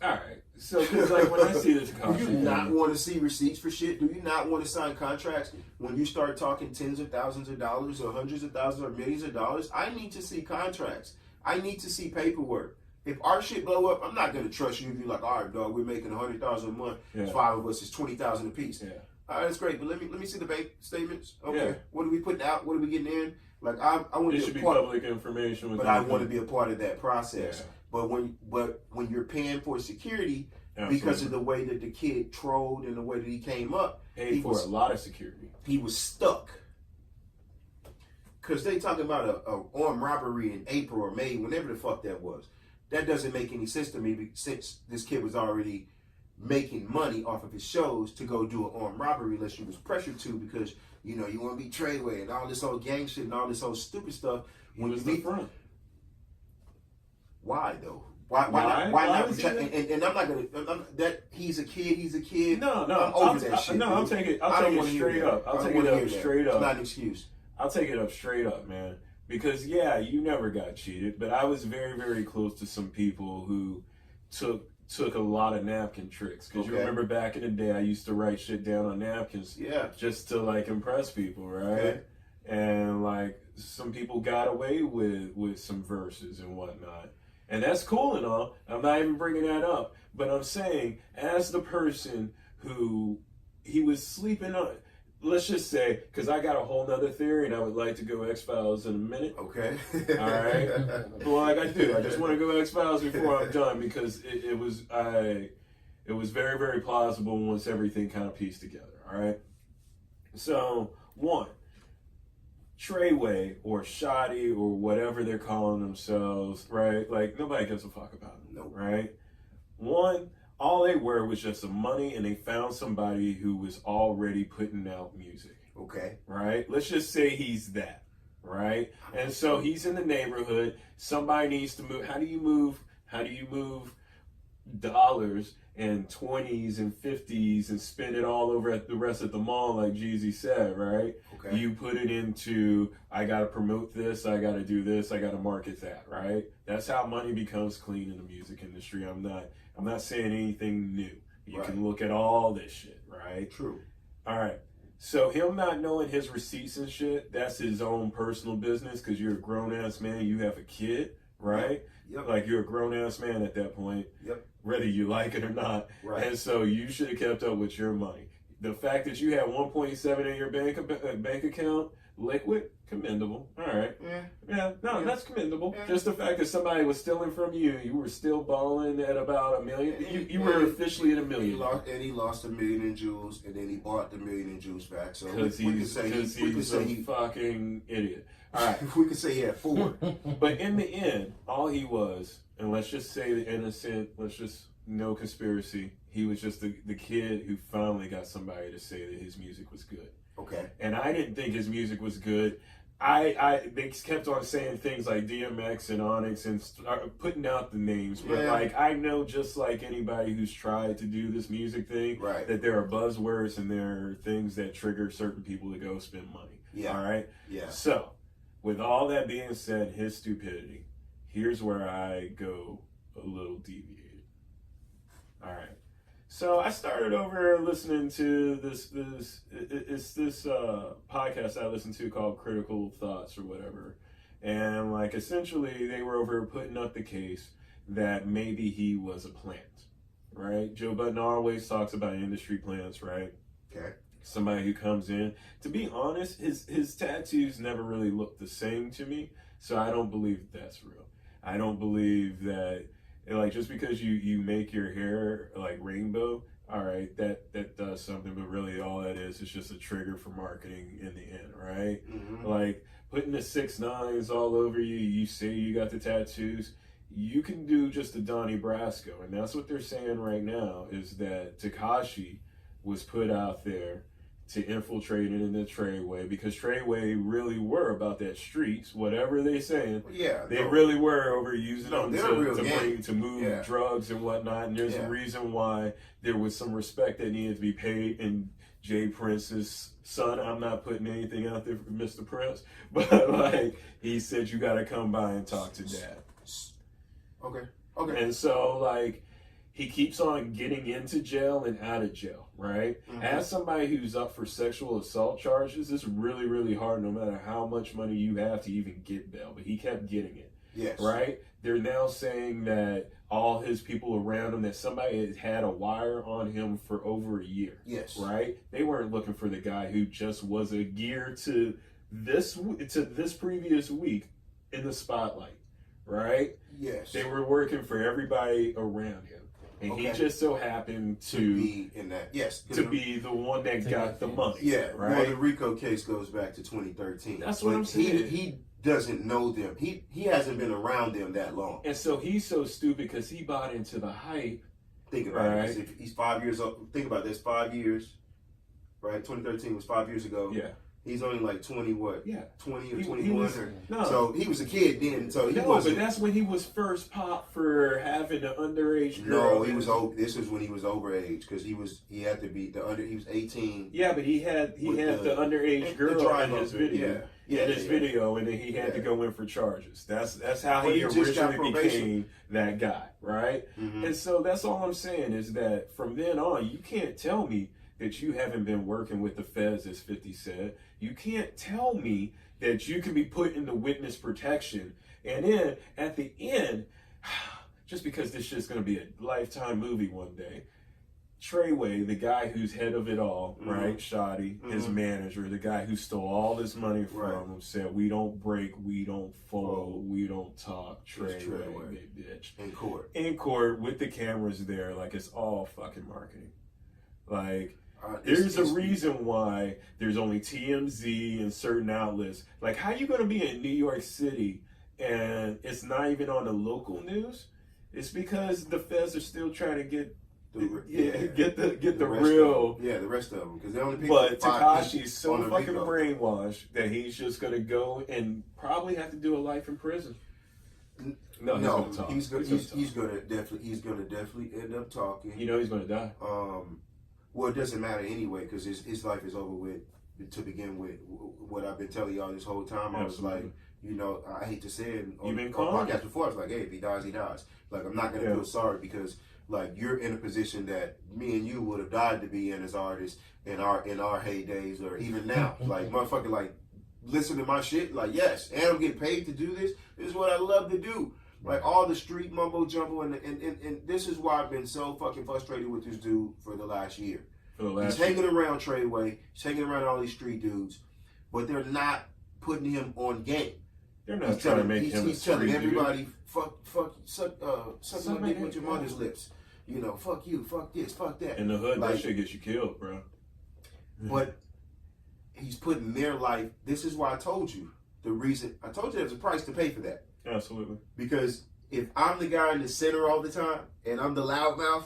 All right. So, because like when I see this do you not want to see receipts for shit? Do you not want to sign contracts when you start talking tens of thousands of dollars or hundreds of thousands or millions of dollars? I need to see contracts. I need to see paperwork. If our shit blow up, I'm not gonna trust you if you're like, all right, dog, we're making $100,000 a month. Yeah. 5 of us is $20,000 a piece. Yeah. All right, that's great, but let me see the bank statements. Okay, yeah. What are we putting out? What are we getting in? Like, I want to be public information, but I want to be a part of that process. Yeah. But when you're paying for security, because of the way that the kid trolled and the way that he came up, paid for a lot of security. He was stuck. Because they talking about a armed robbery in April or May, whenever the fuck that was. That doesn't make any sense to me since this kid was already making money off of his shows to go do an armed robbery unless he was pressured to because, you know, you want to be Treyway and all this old gang shit and all this old stupid stuff. When you meet front. Why though? Why not? And I'm not gonna. That he's a kid. No, I'm over that shit. No, I'll take it straight up. I'll take it up straight up. It's not an excuse. I'll take it up straight up, man. Because yeah, you never got cheated, but I was very, very close to some people who took a lot of napkin tricks. Because you remember back in the day, I used to write shit down on napkins, just to like impress people, right? Okay. And like some people got away with some verses and whatnot. And that's cool and all. I'm not even bringing that up. But I'm saying, as the person who he was sleeping on, let's just say, because I got a whole nother theory and I would like to go X-Files in a minute. Okay. All right. Well, like I do. I just want to go X-Files before I'm done because it was very, very plausible once everything kind of pieced together. All right. So, one, Treyway or Shoddy or whatever they're calling themselves, right? Like, nobody gives a fuck about them, Nope. right? One, all they were was just some money, and they found somebody who was already putting out music, Okay. right? Let's just say he's that, right? And so he's in the neighborhood. Somebody needs to move. How do you move dollars and 20s and 50s and spend it all over at the rest of the mall, like Jeezy said, right? Okay. You put it into, I got to promote this, I got to do this, I got to market that, right? That's how money becomes clean in the music industry. I'm not saying anything new. You Right. can look at all this shit, right? True. All right. So him not knowing his receipts and shit, that's his own personal business because you're a grown-ass man, you have a kid, right? Yep. Like, you're a grown-ass man at that point, Yep. whether you like it or not. Right. And so you should have kept up with your money. The fact that you had 1.7 in your bank account, liquid, commendable. All right. Yeah, no, that's commendable. Yeah. Just the fact that somebody was stealing from you, you were still balling at about $1 million. You were officially at $1 million. He lost $1 million in jewels, and then he bought the $1 million in jewels back. So Because he's a fucking idiot. All right. We could say he had 4. But in the end, all he was, and let's just say the innocent, let's just no conspiracy, he was just the kid who finally got somebody to say that his music was good. Okay. And I didn't think his music was good. They kept on saying things like DMX and Onyx and putting out the names, but Yeah. like I know, just like anybody who's tried to do this music thing, Right. that there are buzzwords and there are things that trigger certain people to go spend money. Yeah. All right. Yeah. So, with all that being said, his stupidity, here's where I go a little deviated. All right. So I started over listening to this podcast I listened to called Critical Thoughts or whatever. And like essentially they were over putting up the case that maybe he was a plant, right? Joe Budden always talks about industry plants, right? Okay. Somebody who comes in. To be honest, his tattoos never really looked the same to me, so I don't believe that's real. I don't believe that, like, just because you make your hair like rainbow, all right, that does something, but really all that is just a trigger for marketing in the end, right? Mm-hmm. Like putting the 6ix9ines all over you, you say you got the tattoos, you can do just a Donnie Brasco, and that's what they're saying right now is that Tekashi was put out there to infiltrate it in the Treyway because Treyway really were about that streets, whatever they saying. Yeah, they really were over using them to move Yeah. drugs and whatnot. And there's a reason why there was some respect that needed to be paid. And Jay Prince's son, I'm not putting anything out there for Mr. Prince, but like he said, you got to come by and talk to Dad. Okay. Okay. And so like he keeps on getting into jail and out of jail, right? Mm-hmm. As somebody who's up for sexual assault charges, it's really, really hard no matter how much money you have to even get bail. But he kept getting it. Yes. Right? They're now saying that all his people around him, that somebody had a wire on him for over a year. Yes. Right? They weren't looking for the guy who just was a gear to this previous week in the spotlight. Right? Yes. They were working for everybody around him. And he just so happened to be in that. Yes. To be the one that got the money. Yeah. Right. Well, the RICO case goes back to 2013. That's what I'm saying. He doesn't know them. He hasn't been around them that long. And so he's so stupid because he bought into the hype. Think about it. If he's 5 years old. Think about this. 5 years. Right. 2013 was 5 years ago. Yeah. He's only like 20, what? Yeah. 20 or 21. No. So he was a kid then. So he wasn't. But that's when he was first popped for having an underage girl. No, he was over. This is when he was overage because he had to be he was 18. Yeah, but he had the underage girl in his video. Yeah, in his video, and then he had to go in for charges. That's how he originally became that guy, right? Mm-hmm. And so that's all I'm saying is that from then on, you can't tell me that you haven't been working with the feds, as 50 said. You can't tell me that you can be put into witness protection. And then at the end, just because this shit's gonna be a Lifetime movie one day. Treyway, the guy who's head of it all, right? Shoddy, his manager, the guy who stole all this money from him, said, "We don't break, we don't fold, we don't talk." Treyway, big bitch. In court with the cameras there, like it's all fucking marketing. Like there's a reason why there's only TMZ and certain outlets. Like, how you gonna be in New York City and it's not even on the local news? It's because the feds are still trying to get the real the rest of them, because they only pick. But Tekashi's so fucking brainwashed that he's just gonna go and probably have to do a life in prison. No, he's gonna definitely end up talking. You know he's gonna die. Well, it doesn't matter anyway, because his life is over with to begin with. What I've been telling y'all this whole time, I was like, you know, I hate to say it on podcast before. I was like, hey, if he dies, he dies. Like, I'm not gonna feel sorry, because like, you're in a position that me and you would have died to be in as artists in our heydays, or even now. Like, motherfucker, like, listen to my shit. Like, yes, and I'm getting paid to do this. This is what I love to do. Like, all the street mumbo jumbo, and this is why I've been so fucking frustrated with this dude for the last year. He's hanging around Treyway. He's hanging around all these street dudes, but they're not putting him on game. They're not trying to make him. He's telling everybody, fuck, suck my dick with your mother's lips. You know, fuck you, fuck this, fuck that. In the hood, like, that shit gets you killed, bro. But he's putting their life. This is why I told you. The reason I told you there's a price to pay for that. Absolutely. Because if I'm the guy in the center all the time and I'm the loudmouth,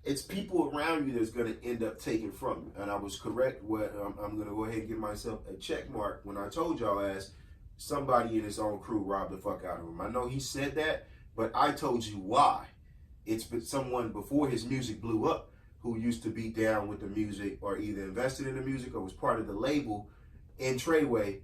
it's people around you that's going to end up taking from you. And I was correct. I'm going to go ahead and give myself a check mark when I told y'all as somebody in his own crew robbed the fuck out of him. I know he said that, but I told you why. It's been someone before his music blew up who used to be down with the music or either invested in the music or was part of the label in Treyway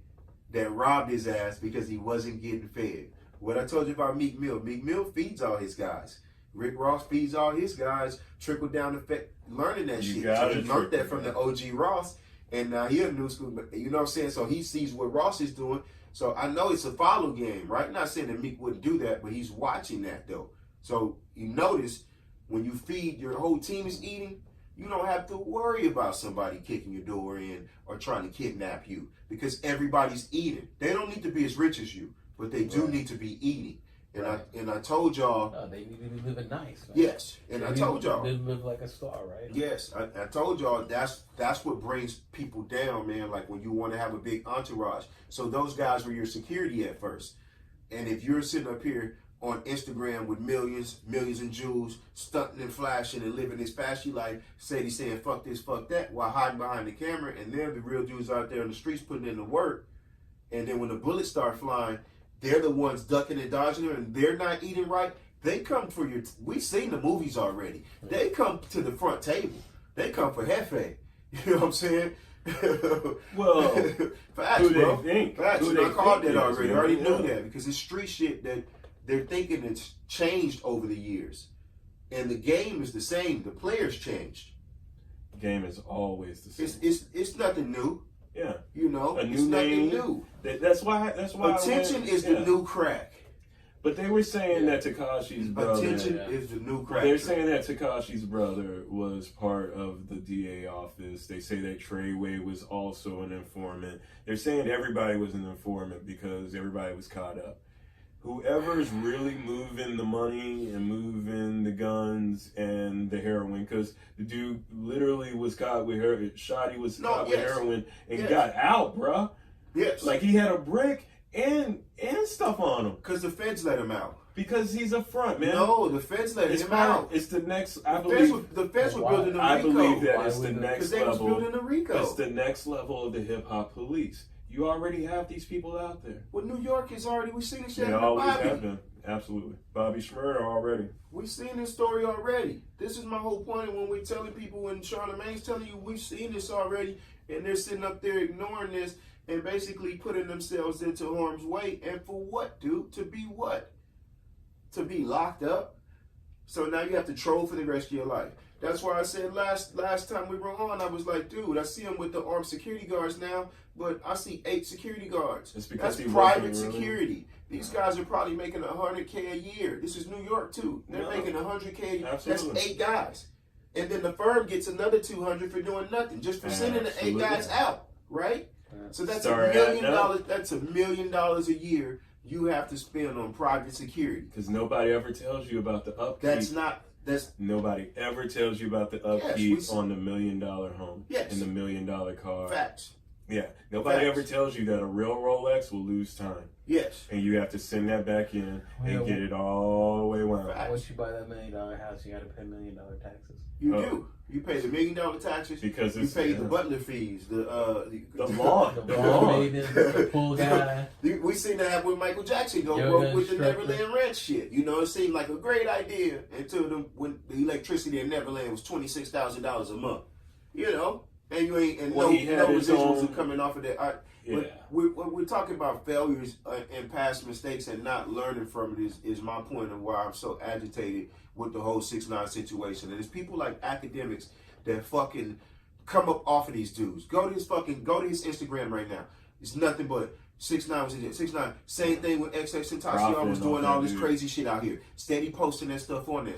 that robbed his ass because he wasn't getting fed. What I told you about Meek Mill feeds all his guys. Rick Ross feeds all his guys. Trickle down effect, learning that shit. So he learned that from the OG Ross, and now he a new school. But you know what I'm saying? So he sees what Ross is doing. So I know it's a follow game, right? I'm not saying that Meek wouldn't do that, but he's watching that though. So you notice when you feed, your whole team is eating, you don't have to worry about somebody kicking your door in or trying to kidnap you because everybody's eating. They don't need to be as rich as you, but they do need to be eating. And I told y'all. Oh, they need to be living nice. Man. Yes, and I told y'all. They live like a star, right? Yes, I told y'all that's what brings people down, man. Like when you want to have a big entourage. So those guys were your security at first, and if you're sitting up here on Instagram with millions and jewels, stunting and flashing and living this flashy life, saying fuck this, fuck that, while hiding behind the camera, and they're the real dudes out there in the streets putting in the work. And then when the bullets start flying, they're the ones ducking and dodging them, and they're not eating right. They come for your. We've seen the movies already. They come to the front table. They come for Hefe. You know what I'm saying? Well, facts, who bro. they think? Facts. Who they I called think that already. I already yeah. knew that because it's street shit that they're thinking it's changed over the years, and the game is the same. The players changed. The game is always the same. It's nothing new. Yeah, you know, a new it's nothing name. New. That's why. Attention is the new crack. But they were saying that Tekashi's brother. Attention is the new crack. They're saying that Tekashi's brother was part of the DA office. They say that Treyway was also an informant. They're saying everybody was an informant because everybody was caught up. Whoever's really moving the money and moving the guns and the heroin, because the dude literally was caught with heroin. Shoddy was caught with heroin and got out, bruh. Yes. Like he had a brick and stuff on him. Because the feds let him out. Because he's a front, man. No, the feds let him out. It's the next, I believe. The feds were building a RICO. I believe that it's the next level. Because they was building a RICO. It's the next level of the hip-hop police. You already have these people out there. Well, New York is already, we've seen this shit. They always have been. Absolutely. Bobby Shmurda already. We've seen this story already. This is my whole point when we're telling people, when Charlamagne's telling you we've seen this already, and they're sitting up there ignoring this and basically putting themselves into harm's way. And for what, dude? To be what? To be locked up? So now you have to troll for the rest of your life. That's why I said last time we were on, I was like, dude, I see him with the armed security guards now, but I see 8 security guards. It's because that's private security. These guys are probably making $100K a year. This is New York too. They're making $100K a year. Absolutely. That's 8 guys. And then the firm gets another $200 for doing nothing, just for sending the 8 guys out, right? So that's $1 million. That's $1 million a year you have to spend on private security. Because nobody ever tells you about the upkeep. Nobody ever tells you about the upkeep on the $1 million home and the $1 million car. Facts. Yeah, nobody ever tells you that a real Rolex will lose time. Yes. And you have to send that back in and get it all the way around. Once you buy that $1 million house, you got to pay $1 million taxes. You do. You pay the $1 million taxes because you pay the butler fees, the lawn, the maintenance, the pool guy. We seen that happen with Michael Jackson. Broke with the Neverland Ranch shit. You know, it seemed like a great idea until when the electricity in Neverland was $26,000 a month. You know, and you ain't no residuals are coming off of that. But we're talking about failures and past mistakes and not learning from it is my point of why I'm so agitated with the whole 6ix9ine situation. And it's people like academics that fucking come up off of these dudes. Go to his Instagram right now. It's nothing but 6ix9ine was in there. 6ix9ine, same thing with XXXTentacion was doing all this crazy shit out here. Steady posting that stuff on there.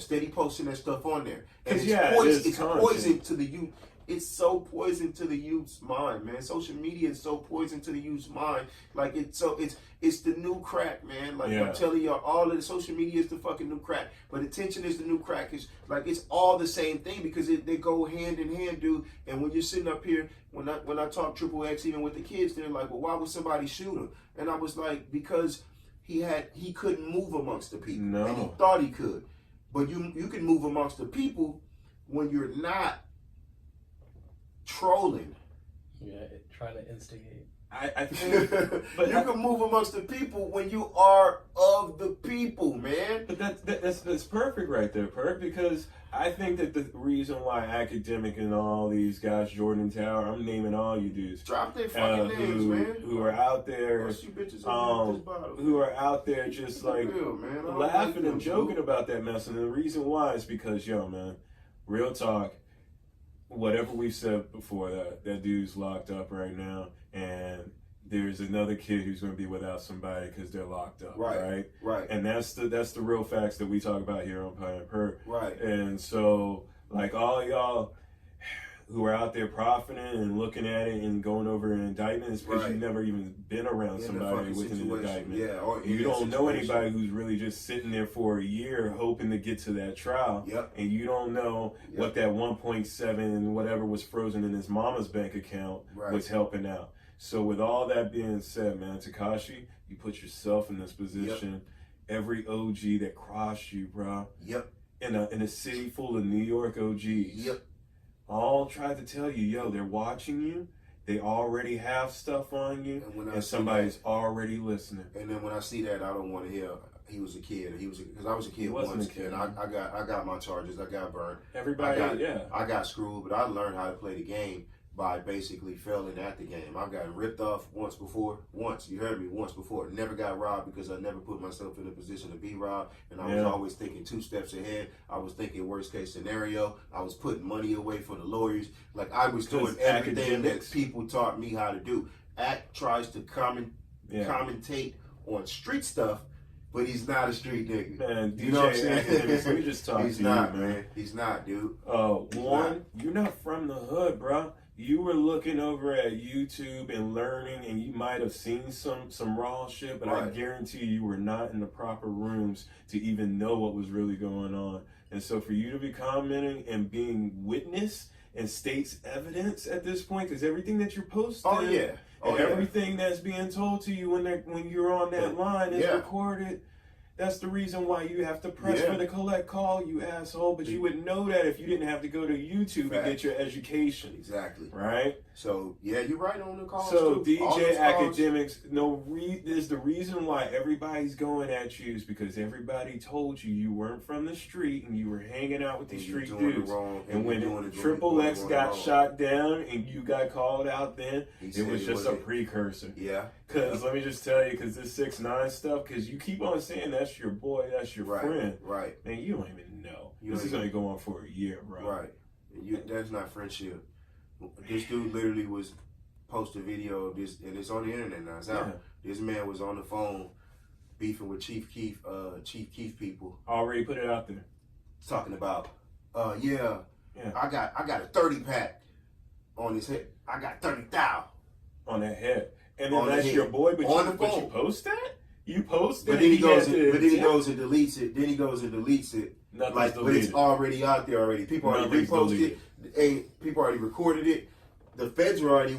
And it's poison to the youth. It's so poison to the youth's mind, man. Social media is so poison to the youth's mind. Like it's the new crack, man. Like I'm telling y'all, all of the social media is the fucking new crack. But attention is the new crack. It's all the same thing because they go hand in hand, dude. And when you're sitting up here, when I talk Triple X, even with the kids, they're like, well, why would somebody shoot him? And I was like, because he couldn't move amongst the people. No. And he thought he could. But you can move amongst the people when you're not trolling. Yeah, trying to instigate. I think, but you can move amongst the people when you are of the people, man. But that's perfect right there, Pert, because I think that the reason why Academic and all these guys, Jordan Tower, I'm naming all you dudes, drop their fucking names, man, who are out there, who are out there just like real, man. laughing and joking about that mess, and the reason why is because, yo, man, real talk. Whatever we've said before, that dude's locked up right now, and there's another kid who's going to be without somebody because they're locked up, right? And that's the real facts that we talk about here on Pie and Pert. Right. And so, like, all y'all who are out there profiting and looking at it and going over an indictment is because you've never even been around somebody with an indictment. Yeah, or you don't know anybody who's really just sitting there for a year hoping to get to that trial. Yep. And you don't know what that 1.7 whatever was frozen in his mama's bank account was helping out. So with all that being said, man, Tekashi, you put yourself in this position. Yep. Every OG that crossed you, bro. Yep. In a city full of New York OGs. Yep. All tried to tell you, yo, they're watching you. They already have stuff on you, and somebody's already listening. And then when I see that, I don't want to hear he was a kid. Because I was a kid once, and I got my charges. I got burned. I got screwed, but I learned how to play the game by basically failing at the game. I got ripped off once before. You heard me, once before. Never got robbed because I never put myself in a position to be robbed. And I was always thinking 2 steps ahead. I was thinking worst case scenario. I was putting money away for the lawyers. Like I was doing everything that people taught me how to do. Act tries to commentate on street stuff, but he's not a street nigga. Man, you know what I'm saying? Let me just talk he's to you, not, man. He's not, dude. You're not from the hood, bro. You were looking over at YouTube and learning, and you might have seen some raw shit, but I guarantee you were not in the proper rooms to even know what was really going on. And so for you to be commenting and being witness and states evidence at this point, because everything that you're posting, everything that's being told to you when you're on that line is recorded. That's the reason why you have to press for the collect call, you asshole. But you would know that if you didn't have to go to YouTube and get your education. Exactly. Right? So, you're right on the call. So, DJ Academics, is the reason why everybody's going at you is because everybody told you weren't from the street and you were hanging out with the street dudes. And when Triple X got shot down and you got called out then, it was just a precursor. Yeah. Because let me just tell you, because this 6ix9ine stuff, because you keep on saying that's your boy, that's your friend. Right. Man, you don't even know. This is only going on for a year, bro. Right. That's not friendship. This dude literally was post a video of this, and it's on the internet now. It's out. Yeah. This man was on the phone beefing with Chief Keef people. Already put it out there. Talking about, I got a 30-pack on his head. I got 30,000 on that head. And then on that's the your head. boy, but on you, the but phone. you post that? You post that? But then he goes and deletes deletes it. Then he goes and deletes it. Nothing's But deleted. it's already out there already. People already Nothing's reposted deleted. it. People already recorded it. The feds were already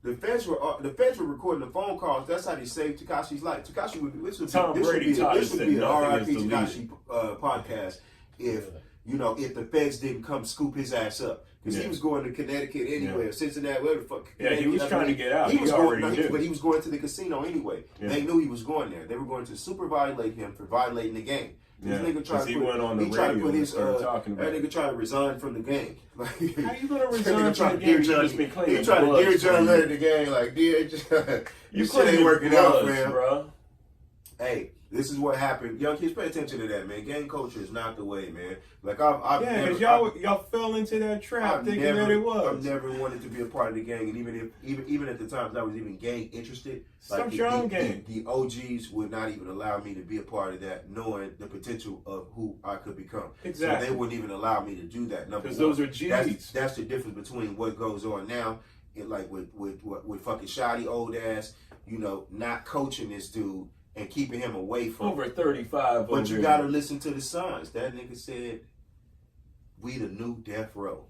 the feds were recording the phone calls. That's how they saved Tekashi's life. Tekashi would this would be an R.I.P. Tekashi podcast if the feds didn't come scoop his ass up, because he was going to Connecticut anyway, or Cincinnati, whatever the fuck. Yeah, he was trying to get out. He was already going, knew. but he was going to the casino anyway. Yeah. They knew he was going there. They were going to super violate him for violating the game. This nigga tried to went on the radio and started talking about that nigga tried to resign from the gang. Like, how you gonna resign from the game? He tried to Dear John Leonard the gang, like, Dear John, You shit ain't working out, man. Bro. Hey, this is what happened. Young kids, pay attention to that, man. Gang culture is not the way, man. Like, I've because y'all fell into that trap thinking that it was. I've never wanted to be a part of the gang, and even at the times I was even gang interested, Start your own gang. The OGs would not even allow me to be a part of that, knowing the potential of who I could become. Exactly. So they wouldn't even allow me to do that. Because those are G's. That's the difference between what goes on now, like with fucking shoddy old ass, not coaching this dude and keeping him away from over 35. But you gotta listen to the signs. That nigga said, "We the new death row."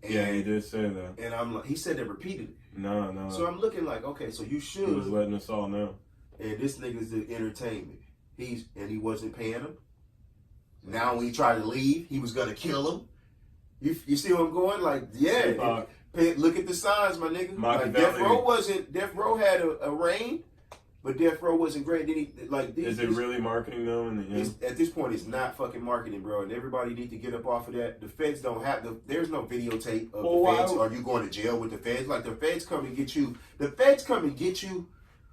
Yeah, he did say that. And I'm like, he said that repeatedly. No. So I'm looking like, okay, so you should. He was letting us all know. And this nigga's the entertainment. He wasn't paying him. Now when he tried to leave, he was gonna kill him. You see where I'm going? Like, yeah. Look at the signs, my nigga. Like, Death Row had a reign, but Death Row wasn't great. Then is it really marketing though? In the end? At this point, it's not fucking marketing, bro. And everybody need to get up off of that. The feds don't have there's no videotape of the feds. Are you going to jail with the feds? Like, the feds come and get you. The feds come and get you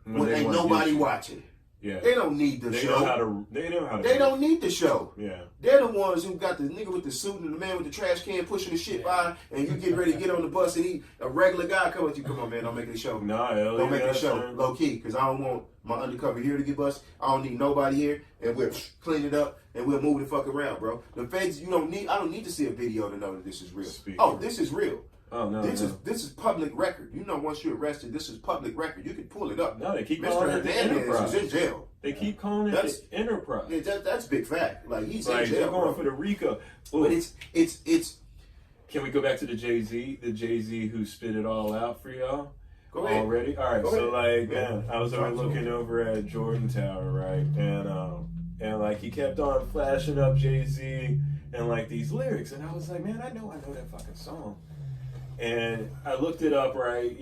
when ain't nobody watching. Yeah. They don't need the show. They know how to. They don't need the show. Yeah. They're the ones who got the nigga with the suit and the man with the trash can pushing the shit by, and you get ready to get on the bus, and a regular guy come at you. Come on, man, don't make it a show. Don't make it a show. Low key, because I don't want my undercover here to get busted. I don't need nobody here, and we'll clean it up, and we'll move the fuck around, bro. The feds, I don't need to see a video to know that this is real. This is real. Oh no! This is public record. Once you're arrested, this is public record. You can pull it up. No, they keep Mr. calling it the Enterprise. Is in jail. They keep calling it the Enterprise. Yeah, that's big fact. Like, he's in they're jail. going for the RICO. But it's. Can we go back to the Jay-Z? The Jay-Z who spit it all out for y'all? Go ahead. Already? All right. Go so ahead. man, I was looking over at Jordan Tower, right? And like he kept on flashing up Jay-Z and like these lyrics, and I was like, man, I know that fucking song. And I looked it up, right?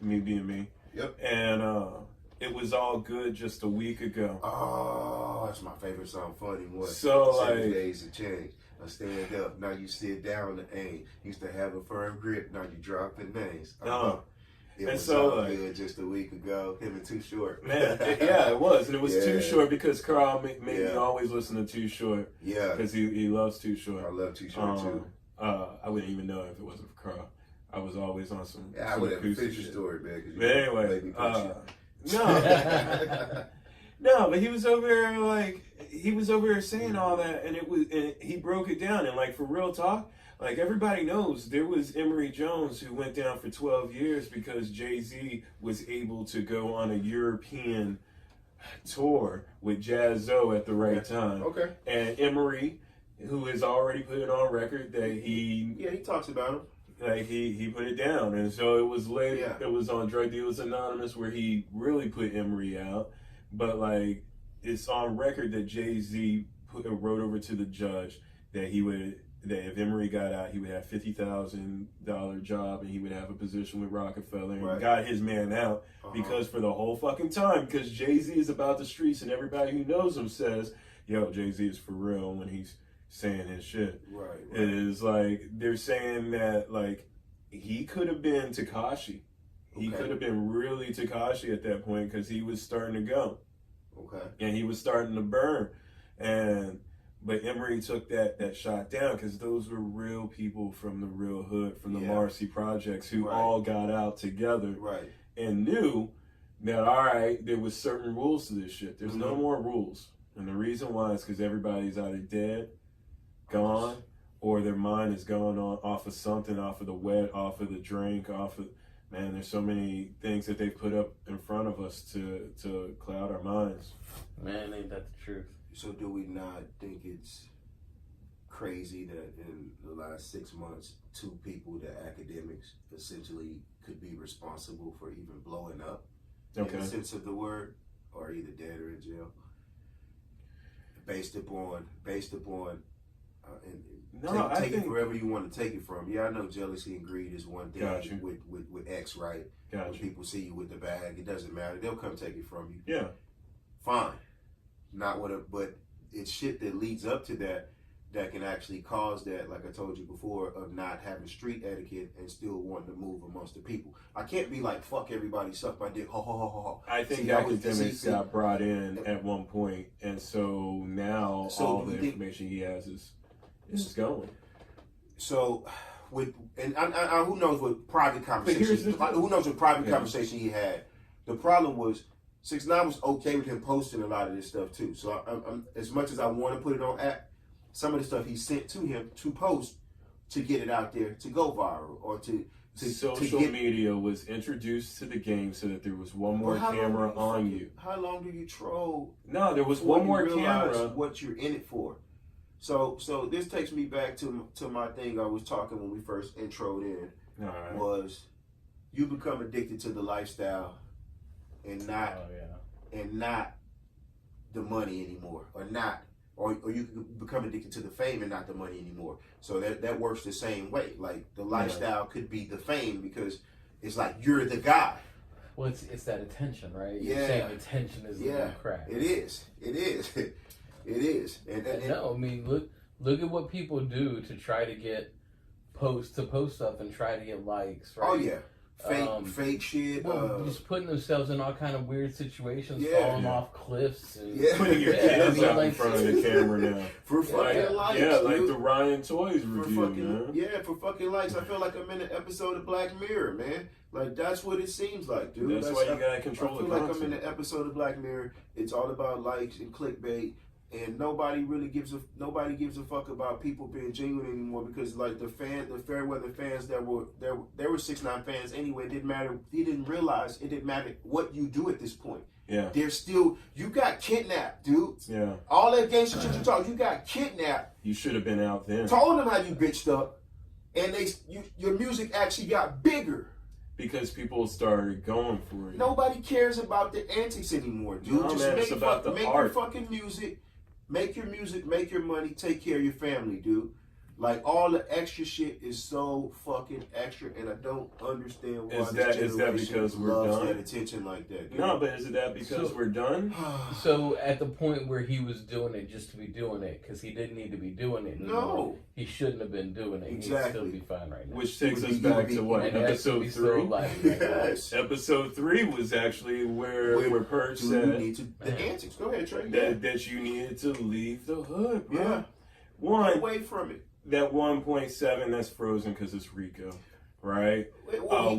Me being me. Yep. And it was all good just a week ago. Oh, that's my favorite song. Funny one. So 7 days to change. I stand up, now you sit down and aim. Used to have a firm grip, now you dropping names. It was all good just a week ago. Him and Too Short. Man, it was. And it was Too Short because Carl made me always listen to Too Short. Yeah. Because he loves Too Short. I love Too Short too. I wouldn't even know if it wasn't for Carl. I was always on some. Yeah, I would have finished your story, man. But anyway, no, but he was over there saying all that, and he broke it down, and like for real talk, like everybody knows there was Emory Jones who went down for 12 years because Jay-Z was able to go on a European tour with Jazzo at the right time. Okay. And Emory, who has already put it on record that he talks about him. Like he put it down, and so it was later. Yeah. It was on Drug Dealers Anonymous where he really put Emory out, but like it's on record that Jay-Z wrote over to the judge that if Emory got out, he would have $50,000 job and he would have a position with Rockefeller, and got his man out because for the whole fucking time, because Jay-Z is about the streets and everybody who knows him says, yo, Jay-Z is for real when he's saying his shit. Right. It is like they're saying that like he could have been Tekashi. He could have been really Tekashi at that point because he was starting to go. Okay. And he was starting to burn. But Emory took that shot down because those were real people from the real hood, from the Marcy Projects, who all got out together and knew that, all right, there was certain rules to this shit. There's no more rules. And the reason why is because everybody's either dead, gone, or their mind is going on off of something, off of the wet, off of the drink, off of, man, there's so many things that they put up in front of us to cloud our minds. Man, ain't that the truth? So do we not think it's crazy that in the last 6 months, 2 people, the academics, essentially could be responsible for even blowing up, in the sense of the word, or either dead or in jail, based upon, and take it wherever you want to take it from. Yeah, I know jealousy and greed is one thing with X, right? When people see you with the bag, it doesn't matter. They'll come take it from you. Yeah. Fine. Not what, but it's shit that leads up to that can actually cause that, like I told you before, of not having street etiquette and still wanting to move amongst the people. I can't be like, fuck everybody, suck my dick, ho ho ho ho ho. I think academics got brought in at one point, and so now all the information he has is going. So, who knows what private conversation? Who knows what private conversation he had? The problem was 6ix9ine was okay with him posting a lot of this stuff too. So, I'm as much as I want to put it on app, some of the stuff he sent to him to post to get it out there to go viral or to social media was introduced to the game so that there was one more camera on you. How long do you troll? No, there was one more camera. What you're in it for? So this takes me back to my thing I was talking when we first introed in. Was you become addicted to the lifestyle and not the money anymore, or you can become addicted to the fame and not the money anymore. So that works the same way. Like the lifestyle could be the fame because it's like you're the guy. Well, it's that attention, right? Yeah. You're saying attention is the crack. It is. It is. And no, I mean look at what people do to try to get post stuff and try to get likes, right? Oh yeah. Fake shit. Just putting themselves in all kind of weird situations, falling off cliffs, and putting your kids out in front of the camera now for fucking likes. Yeah, like the Ryan Toys review, man. Yeah, for fucking likes. I feel like I'm in an episode of Black Mirror, man. Like that's what it seems like, dude. That's why you gotta control the content. I feel like I'm in an episode of Black Mirror. It's all about likes and clickbait. And nobody really gives a fuck about people being genuine anymore because like the fair weather fans that were there were 6ix9ine fans anyway. It didn't matter. He didn't realize it didn't matter what you do at this point. Yeah. There's still you got kidnapped, dude. Yeah. All that gangster shit you talk, you got kidnapped. You should have been out there. Told them how you bitched up, and your music actually got bigger. Because people started going for it. Nobody cares about the antics anymore, dude. No, Just man, make it's about the make art. your fucking music. Make your music, make your money, take care of your family, dude. Like all the extra shit is so fucking extra, and I don't understand why is that because we're loves done? That attention like that. Dude. No, but is it that because we're done? So at the point where he was doing it just to be doing it, because he didn't need to be doing it anymore. No, he shouldn't have been doing it. Exactly. He'd still be fine right now. Which takes us back to what, episode 3? Yes. Episode 3 was actually where Pert said the antics. Go ahead, Trey. That you needed to leave the hood, bro. Yeah. Get away from it. That 1.7, that's frozen because it's RICO, right? Well,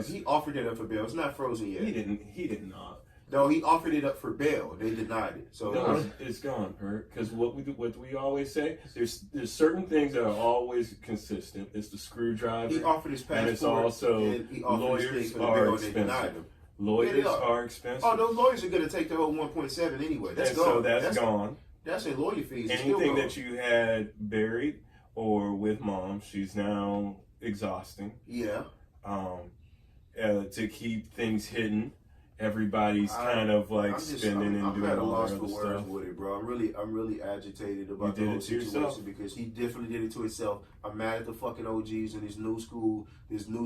he offered it up for bail. It's not frozen yet. He did not. No, he offered it up for bail. They denied it. So no, it's gone, Pert. Because what we always say, there's certain things that are always consistent. It's the screwdriver. He offered his passport. And it's also lawyers are expensive. Lawyers are expensive. Oh, those lawyers are going to take the whole 1.7 anyway. That's gone. So that's gone. That's in lawyer fees. Anything that you had buried or with mom, she's now exhausting. Yeah. To keep things hidden, everybody's kind of like spending and doing all that other stuff. With it, bro. I'm really agitated about the whole situation because he definitely did it to himself. I'm mad at the fucking OGs and this new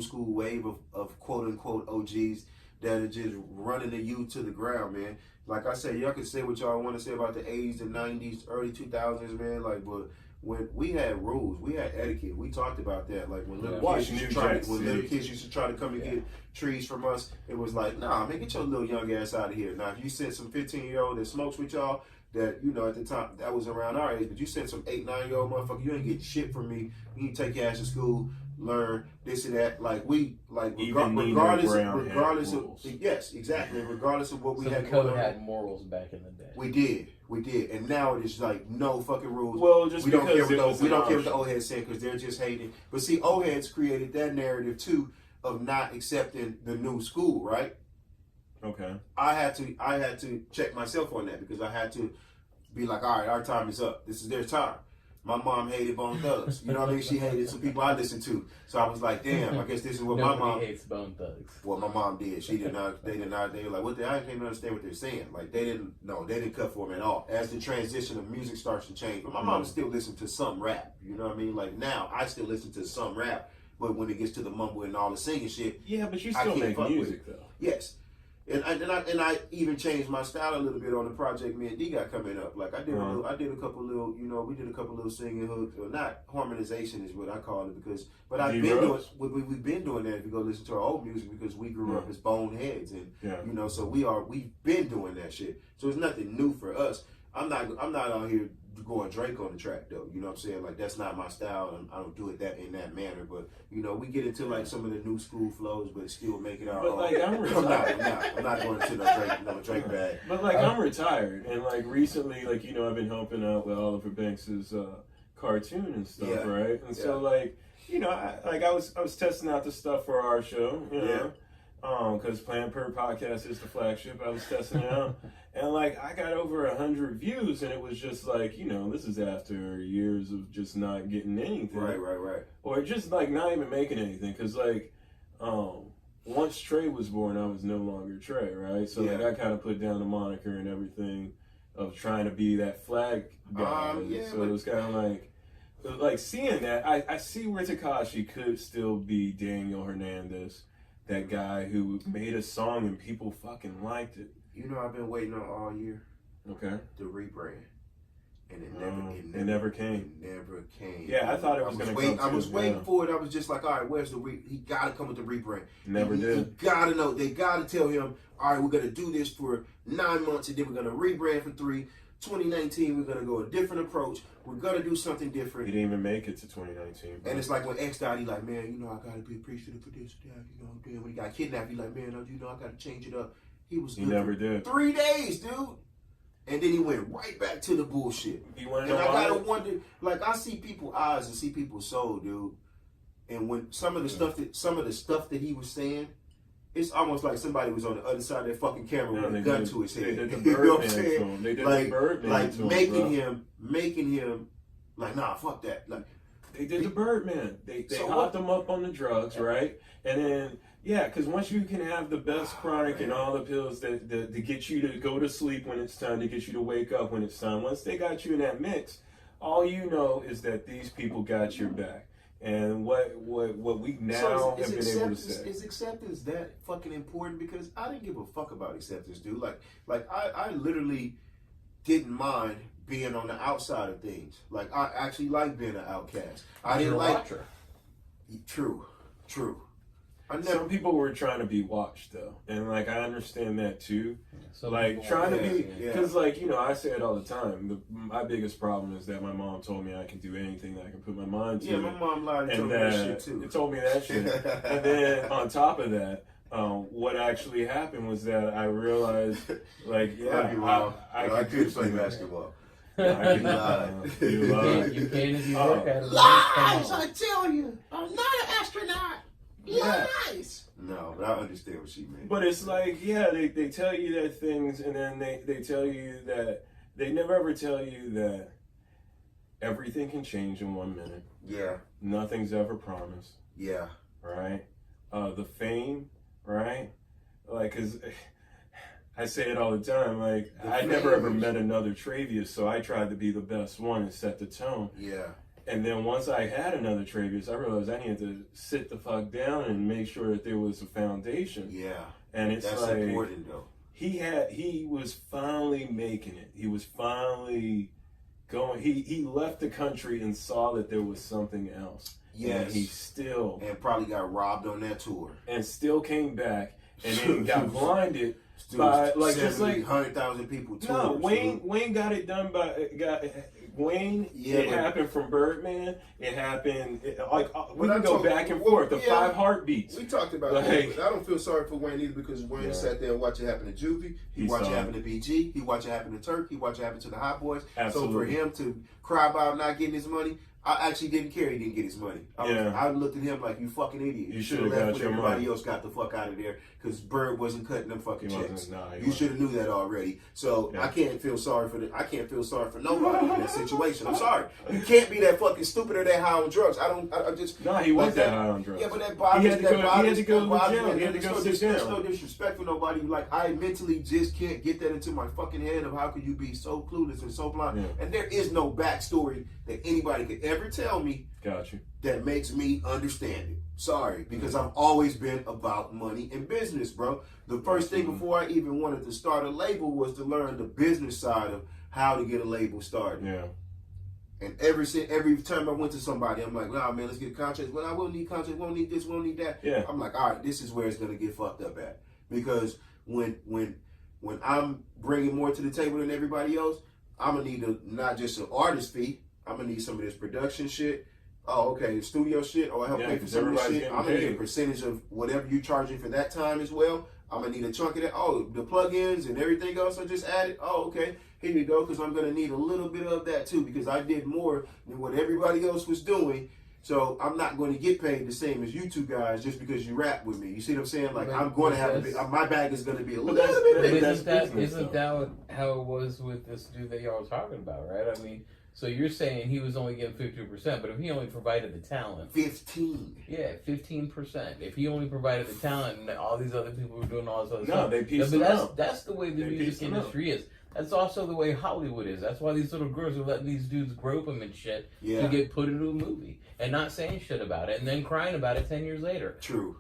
school wave of quote unquote OGs that are just running the youth to the ground, man. Like I said, y'all can say what y'all want to say about the 80s, the 90s, early 2000s, man. Like, but when we had rules, we had etiquette. We talked about that. Like when little kids used to try to come and get trees from us, it was like, nah, man, get your little young ass out of here. Now, if you sent some 15-year-old that smokes with y'all, that, you know, at the time that was around our age, but you sent some 8, 9-year-old motherfucker, you ain't get shit from me. You need to take your ass to school, learn this and that. Like regardless of yes, exactly. Regardless of what we had the code had morals back in the day. We did, and now it is like no fucking rules. Well, just we don't care what the old heads say because they're just hating. But see, old heads created that narrative too of not accepting the new school, right? Okay. I had to check myself on that because I had to be like, all right, our time is up. This is their time. My mom hated Bone Thugs. You know what I mean? She hated some people I listened to. So I was like, damn, I guess this is what my mom hates Bone Thugs. What my mom did. She did not, they did not, they were like, what I can't understand what they're saying. Like, they didn't cut for them at all. As the transition of music starts to change. But my mom still listened to some rap. You know what I mean? Like, now, I still listen to some rap. But when it gets to the mumble and all the singing shit. Yeah, but you still make music, though. Yes. And I even changed my style a little bit on the project me and D got coming up. Like I did a couple little, you know, we did a couple little singing hooks, or not harmonization is what I call it but I've been doing we've been doing that if you go listen to our old music because we grew up as boneheads and you know, so we've been doing that shit. So it's nothing new for us. I'm not out here going Drake on the track though. You know what I'm saying? Like that's not my style. I don't do it in that manner. But you know, we get into like some of the new school flows, but still make it our own. Like I'm retired. I'm not going into no Drake bag. But like I'm retired, and like recently, like you know, I've been helping out with Oliver Banks's cartoon and stuff, right? And so like you know, I was testing out the stuff for our show, you know. Because Pert podcast is the flagship. I was testing it out, and like I got over 100 views, and it was just like, you know, this is after years of just not getting anything, right, or just like not even making anything. Because like, once Trey was born, I was no longer Trey, right? So like I kind of put down the moniker and everything of trying to be that flag guy. So it was kind of like seeing that. I see where Tekashi could still be Daniel Hernandez. That guy who made a song and people fucking liked it. You know, I've been waiting on all year. Okay. The rebrand, and it never came. It never came. Yeah, I thought it was going to come. I was waiting for it. I was just like, all right, where's the he got to come with the rebrand. Never did. He got to know. They got to tell him, all right, we're going to do this for 9 months, and then we're going to rebrand for 3. 2019, we're going to go a different approach. We're going to do something different. He didn't even make it to 2019. Bro. And it's like when X died, he like, man, you know, I got to be appreciative for this, that, you know. Then when he got kidnapped, he like, man, you know, I got to change it up. He never did. 3 days, dude. And then he went right back to the bullshit. You want to know why? I gotta wonder, like I see people's eyes and see people's soul, dude. And when some of the stuff that he was saying, it's almost like somebody was on the other side of that fucking camera with a gun to his head. They did the you know what I'm Birdman saying? to him. They did like, the Birdman like to him, making him like, nah, fuck that. Like they did the Birdman. They hopped him up on the drugs, right? And then because once you can have the best chronic and all the pills that to get you to go to sleep when it's time, to get you to wake up when it's time. Once they got you in that mix, all you know is that these people got your back. And what we now have been able to say. Is acceptance that fucking important? Because I didn't give a fuck about acceptance, dude. Like I literally didn't mind being on the outside of things. Like I actually like being an outcast. I didn't like. True. Some people were trying to be watched though, and like I understand that too. So like trying to be, because like you know I say it all the time. My biggest problem is that my mom told me I can do anything that I can put my mind to. Yeah, my mom lied and told me that shit too. It told me that shit, and then on top of that, what actually happened was that I realized, like, I could play basketball. You can if you work at it. Lies, I tell you, I'm not an astronaut. Lies. No, but I understand what she meant. But it's like, they tell you that things, and then they tell you that they never ever tell you that everything can change in 1 minute. Yeah. Nothing's ever promised. Yeah. Right? The fame, right? Like, cause I say it all the time, like, I never ever met another Travius, so I tried to be the best one and set the tone. Yeah. And then once I had another Travius, I realized I needed to sit the fuck down and make sure that there was a foundation. Yeah. And it's that's like, important though. He was finally making it. He was finally going. He left the country and saw that there was something else. Yes. And he still. And probably got robbed on that tour. And still came back. and then got blinded by like 70, just like 100,000 people. No, Wayne got it done by Wayne. Yeah, it happened from Birdman. It happened we can go back and well, forth. The yeah, 5 heartbeats. We talked about like, that. But I don't feel sorry for Wayne either because Wayne sat there and watched it happen to Juvie. He watched it happen to BG. He watched it happen to Turk. He watched it happen to the Hot Boys. Absolutely. So for him to cry about not getting his money, I actually didn't care he didn't get his money. I looked at him like, you fucking idiot. You should have got left your when everybody money. else got the fuck out of there because Bird wasn't cutting them fucking checks. He You should have knew that already. So I can't feel sorry for I can't feel sorry for nobody in that situation. I'm sorry. You can't be that fucking stupid or that high on drugs. I just. No, he was that high on drugs. Yeah, but that bothers. He had to go to jail. He had to go sit There's down. no disrespect for nobody. Like I mentally just can't get that into my fucking head of how could you be so clueless and so blind. Yeah. And there is no backstory that anybody could ever tell me. Got you. That makes me understand it. Sorry, because I've always been about money and business, bro. The first thing before I even wanted to start a label was to learn the business side of how to get a label started. Yeah. And every time I went to somebody, I'm like, nah, man, let's get contracts. Well, I won't need contracts. We won't need this. We won't need that. Yeah. I'm like, all right, this is where it's gonna get fucked up at. Because when I'm bringing more to the table than everybody else, I'm gonna need not just an artist fee. I'm gonna need some of this production shit. Oh, okay, studio shit. Oh, I help pay for some of this shit. I'm gonna need a percentage of whatever you're charging for that time as well. I'm gonna need a chunk of that. Oh, the plugins and everything else I just added. Oh, okay, here you go. Because I'm gonna need a little bit of that too. Because I did more than what everybody else was doing. So I'm not going to get paid the same as you two guys just because you rap with me. You see what I'm saying? Like I'm going to have my bag is going to be a little bit bigger. Isn't that how it was with this dude that y'all were talking about, right? I mean. So you're saying he was only getting 50%, but if he only provided the talent, 15. Yeah, 15%. If he only provided the talent, and all these other people were doing all this other stuff. No, they pieced but them out. That's the way the music industry is. That's also the way Hollywood is. That's why these little girls are letting these dudes grope them and shit to get put into a movie and not saying shit about it and then crying about it 10 years later. True.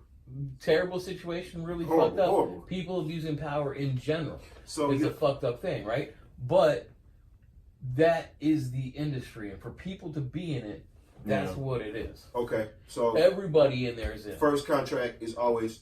Terrible situation, really horrible, fucked up. Horrible. People abusing power in general so is a fucked up thing, right? But that is the industry, and for people to be in it, that's what it is. Okay, so everybody in there is in. First contract is always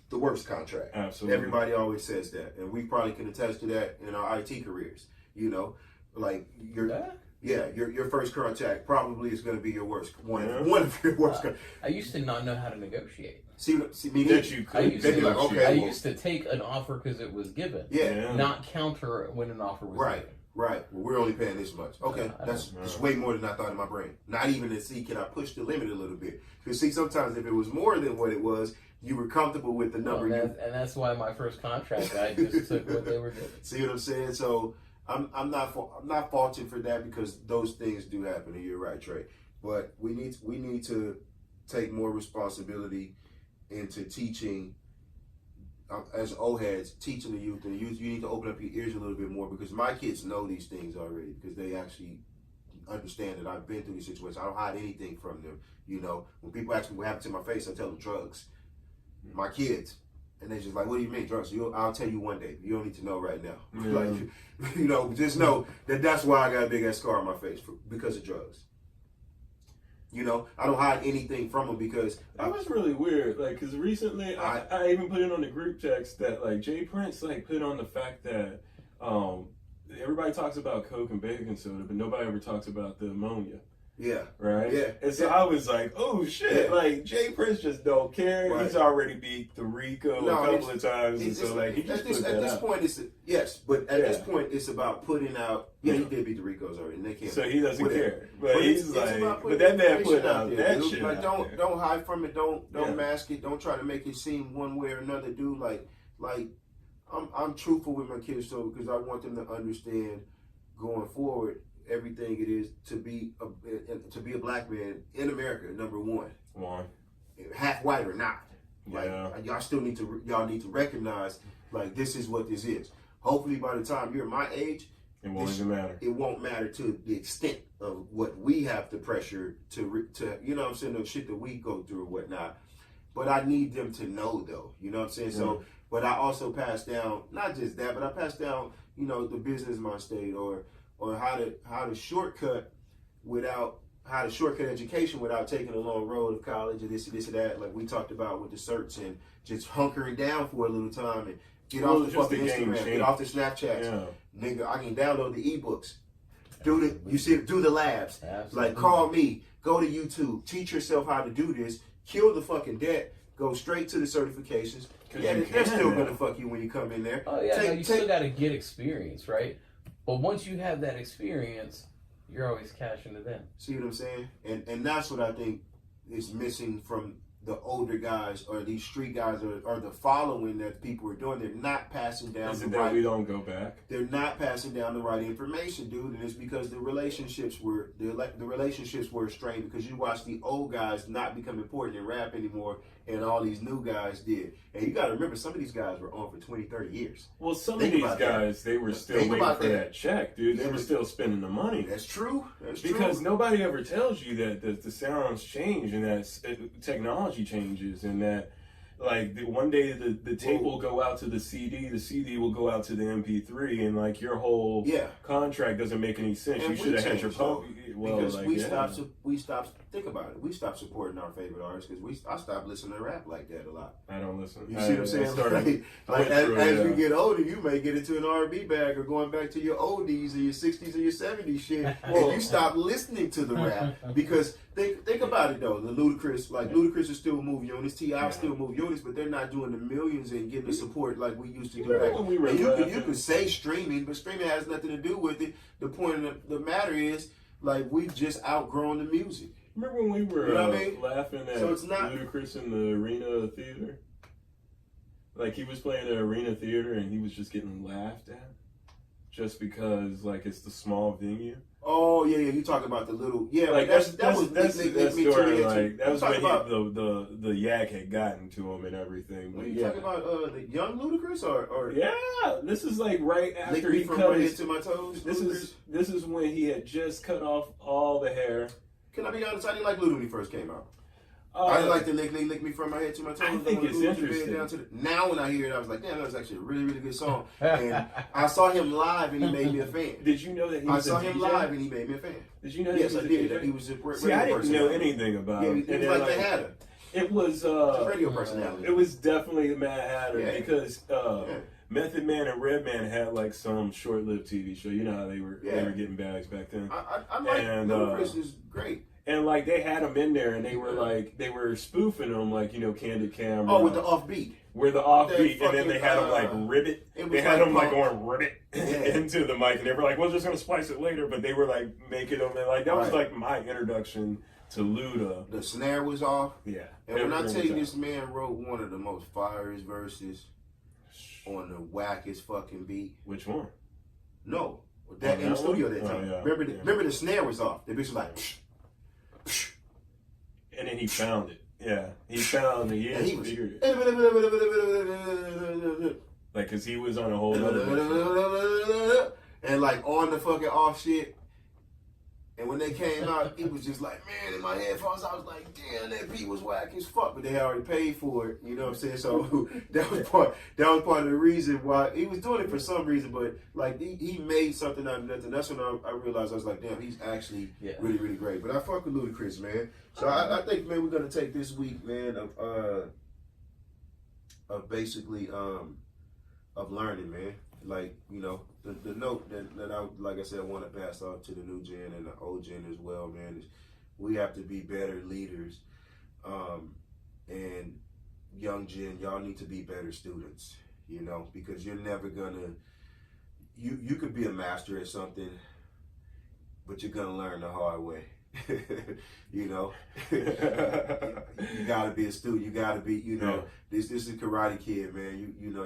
the worst contract. Absolutely. Everybody always says that, and we probably can attest to that in our IT careers. You know, like your first contract probably is going to be your worst one of your worst. I used to not know how to negotiate. See me that you I used to, like, okay, I used to take an offer because it was given. Yeah. Not counter when an offer was given. Right. Well, we're only paying this much. Okay. That's way more than I thought in my brain. Not even to see, can I push the limit a little bit? Because see, sometimes if it was more than what it was, you were comfortable with the number. And that's why my first contract, I just took what they were giving. See what I'm saying? So I'm not faulting for that because those things do happen. And you're right, Trey. But we need to take more responsibility into teaching. As old heads, teaching the youth, you need to open up your ears a little bit more because my kids know these things already because they actually understand that I've been through these situations. I don't hide anything from them. You know, when people ask me what happened to my face, I tell them drugs. My kids, and they just like, what do you mean drugs? I'll tell you one day. You don't need to know right now. Like, you know, just know that's why I got a big ass scar on my face because of drugs. You know, I don't hide anything from them because that was really weird. Like, cause recently I even put it on the group text that like Jay Prince like put on the fact that everybody talks about Coke and baking soda, but nobody ever talks about the ammonia. Yeah. Right? Yeah. And so I was like, oh shit, like Jay Prince just don't care. Right. He's already beat the Rico a couple of times. And so like he just put that out. At this point it's this point it's about putting out he did beat the Ricos already and they can't. So he doesn't care. But he's like but that man put out that shit. Like don't hide from it, don't mask it, don't try to make it seem one way or another, dude. Like I'm truthful with my kids so because I want them to understand going forward everything it is to be a black man in America, number one. Half white or not. Like y'all need to recognize like this is what this is. Hopefully by the time you're my age, it won't even matter. It won't matter to the extent of what we have to pressure to you know what I'm saying, the shit that we go through or whatnot. But I need them to know though, you know what I'm saying? So but I also pass down not just that, but I pass down, you know, the business mind state or how to shortcut without how to shortcut education without taking a long road of college and this and that, like we talked about with the certs, and just hunkering down for a little time and get off the fucking Instagram, get off the Snapchats. Yeah. Nigga, I can download the ebooks. Do the labs. Absolutely. Like, call me, go to YouTube, teach yourself how to do this, kill the fucking debt, go straight to the certifications. Yeah, they're still gonna fuck you when you come in there. Oh yeah, you still gotta get experience, right? But once you have that experience, you're always cashing to them. See what I'm saying? And that's what I think is missing from the older guys or these street guys or the following that people are doing. They're not passing down Is it that we don't go back? They're not passing down the right information, dude. And it's because the relationships were strained, because you watch the old guys not become important in rap anymore, and all these new guys did. And you got to remember, some of these guys were on for 20, 30 years. Well, some of these guys, they were still waiting for that check, dude. They were still spending the money. That's true. Because nobody ever tells you that the sounds change and that technology changes, and that like one day the tape will go out to the CD will go out to the MP3, and like your whole contract doesn't make any sense. And you should have had your because we stopped. Think about it. We stopped supporting our favorite artists because I stopped listening to rap like that a lot. I don't listen. You see what I'm saying? As you get older, you may get into an R&B bag or going back to your oldies or your 60s or your 70s shit, and you stop listening to the rap because think about it though. The Ludacris is still move units, T.I. still move units, but they're not doing the millions and getting the support like we used to do back. And you could say streaming, but streaming has nothing to do with it. The point of the matter is, like, we've just outgrown the music. Remember when we were laughing at Ludacris in the Arena Theater? Like, he was playing at Arena Theater and he was just getting laughed at just because, like, it's the small venue. Oh yeah, you talking about the little like that was when the yak had gotten to him and everything. But you talking about the young Ludacris or this is like right after he cut from my head to my toes. This is when he had just cut off all the hair. Can I be honest? I didn't like Luda when he first came out. I didn't like the lick me from my head to my toes. I think it's interesting. Now when I hear it, I was like, damn, that was actually a really, really good song. And I saw him live and he made me a fan. Did you know that he was I saw him live and he made me a fan. Did you know that he was a DJ? That he was a radio See, I didn't know anything about him. It was like Mad Hatter. It was a radio personality. It was definitely Mad Hatter because Method Man and Redman had like some short-lived TV show. You know how they were getting bags back then. I like Ludacris is great. And like they had him in there, and they were spoofing him, like, you know, Candid Camera. Oh, with the offbeat. Where the offbeat, and then they had him like ribbit. They had him like going ribbit into the mic, and they were like, "We're just gonna splice it later," but they were like making him, and like that was like my introduction to Luda. The snare was off. Yeah. And when I tell you, this man wrote one of the most fieriest verses on the wackest fucking beat. Which one? No, that in the studio that time. Remember the snare was off. The bitch was like. And then he found it. Yeah, he found it. Yeah, he figured it. Like, cause he was on a whole other and like on the fucking off shit. And when they came out, it was just like, man, in my headphones, I was like, damn, that beat was whack as fuck. But they had already paid for it, you know what I'm saying? So that was part of the reason why he was doing it for some reason. But like he made something out of nothing. That's when I realized I was like, damn, he's actually really, really great. But I fuck with Ludacris, man. So I think, man, we're gonna take this week, man, of basically of learning, man. Like, you know, the note that I, like I said, I want to pass off to the new gen and the old gen as well, man, is we have to be better leaders. And young gen, y'all need to be better students, you know, because you're never gonna, you could be a master at something, but you're gonna learn the hard way. You know, you gotta be a student. You gotta be, you know, this is Karate Kid, man. You know,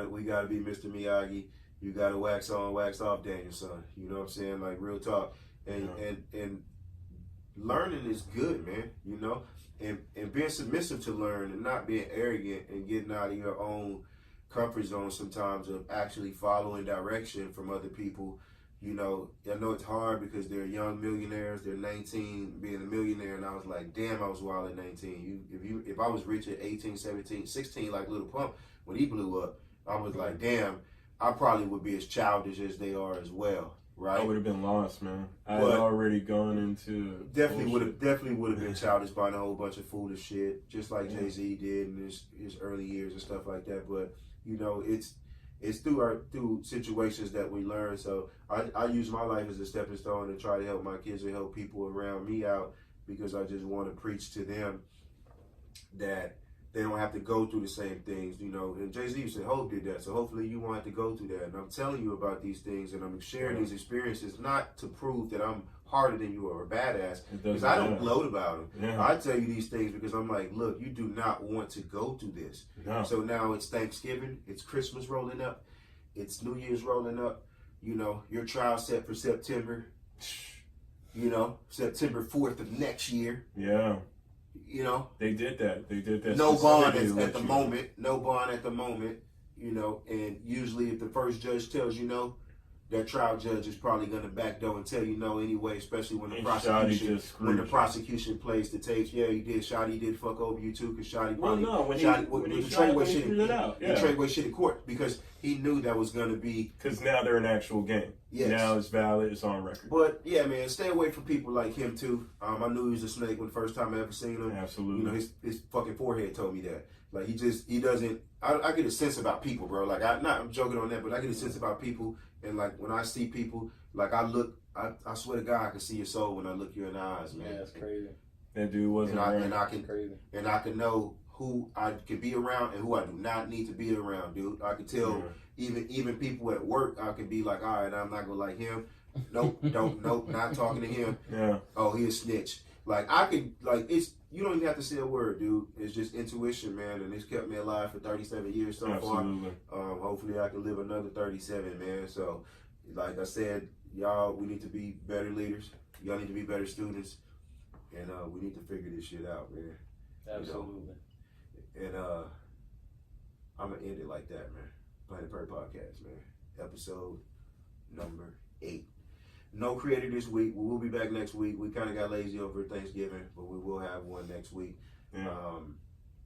we gotta be Mr. Miyagi. You gotta wax on, wax off Daniel-san. You know what I'm saying? Like, real talk. And learning is good, man. You know, and being submissive to learn and not being arrogant and getting out of your own comfort zone sometimes of actually following direction from other people. You know, I know it's hard because they're young millionaires. They're 19, being a millionaire, and I was like, damn, I was wild at 19. If I was rich at 18, 17, 16, like Lil Pump, when he blew up, I was like, damn, I probably would be as childish as they are as well. right? I would have been lost, man. I had already gone into definitely would have been childish buying a whole bunch of foolish shit, just like Jay-Z did in his early years and stuff like that. But you know, it's through situations that we learn. So I use my life as a stepping stone and try to help my kids and help people around me out, because I just want to preach to them that they don't have to go through the same things, you know. And Jay-Z said Hope did that, so hopefully you won't have to go through that. And I'm telling you about these things, and I'm sharing these experiences not to prove that I'm harder than you or a badass, because I don't gloat about them. Yeah. I tell you these things because I'm like, look, you do not want to go through this. No. So now it's Thanksgiving, it's Christmas rolling up, it's New Year's rolling up. You know, your trial set for September. You know, September 4th of next year. Yeah. You know, they did that. No bond at the moment. No bond at the moment. You know, and usually if the first judge tells you no, that trial judge is probably going to backdoor and tell you no anyway. Especially when the prosecution plays the tapes. Yeah, he did. Shotty did fuck over you too, because Shotty probably he traded shit in court because he knew that was going to be, because now they're an actual game. Yes. Now it's valid. It's on record. But yeah, man, stay away from people like him too. I knew he was a snake when the first time I ever seen him. Absolutely. You know, his fucking forehead told me that. Like he doesn't. I get a sense about people, bro. Like I'm joking on that, but I get a sense about people, and like when I see people, like I swear to God, I can see your soul when I look you in the eyes, man. Yeah, that's crazy. That dude wasn't and I can know who I can be around and who I do not need to be around, dude. I can tell even people at work. I can be like, all right, I'm not gonna like him. Nope, not talking to him. Yeah. Oh, he a snitch. Like I could, like you don't even have to say a word, dude. It's just intuition, man, and it's kept me alive for 37 years so far. Hopefully I can live another 37, man. So, like I said, y'all, we need to be better leaders. Y'all need to be better students, and we need to figure this shit out, man. Absolutely. You know? And I'm gonna end it like that, man. Planet Pert Podcast, man. Episode number 8. No creator this week. We will be back next week. We kind of got lazy over Thanksgiving, but we will have one next week. Yeah.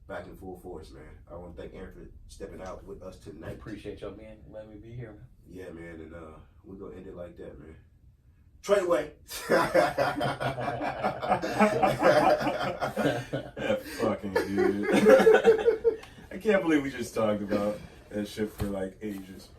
Back in full force, man. I want to thank Aaron for stepping out with us tonight. I appreciate y'all letting me be here, man. Yeah, man, and we're going to end it like that, man. Treyway. That fucking dude. I can't believe we just talked about that shit for like ages.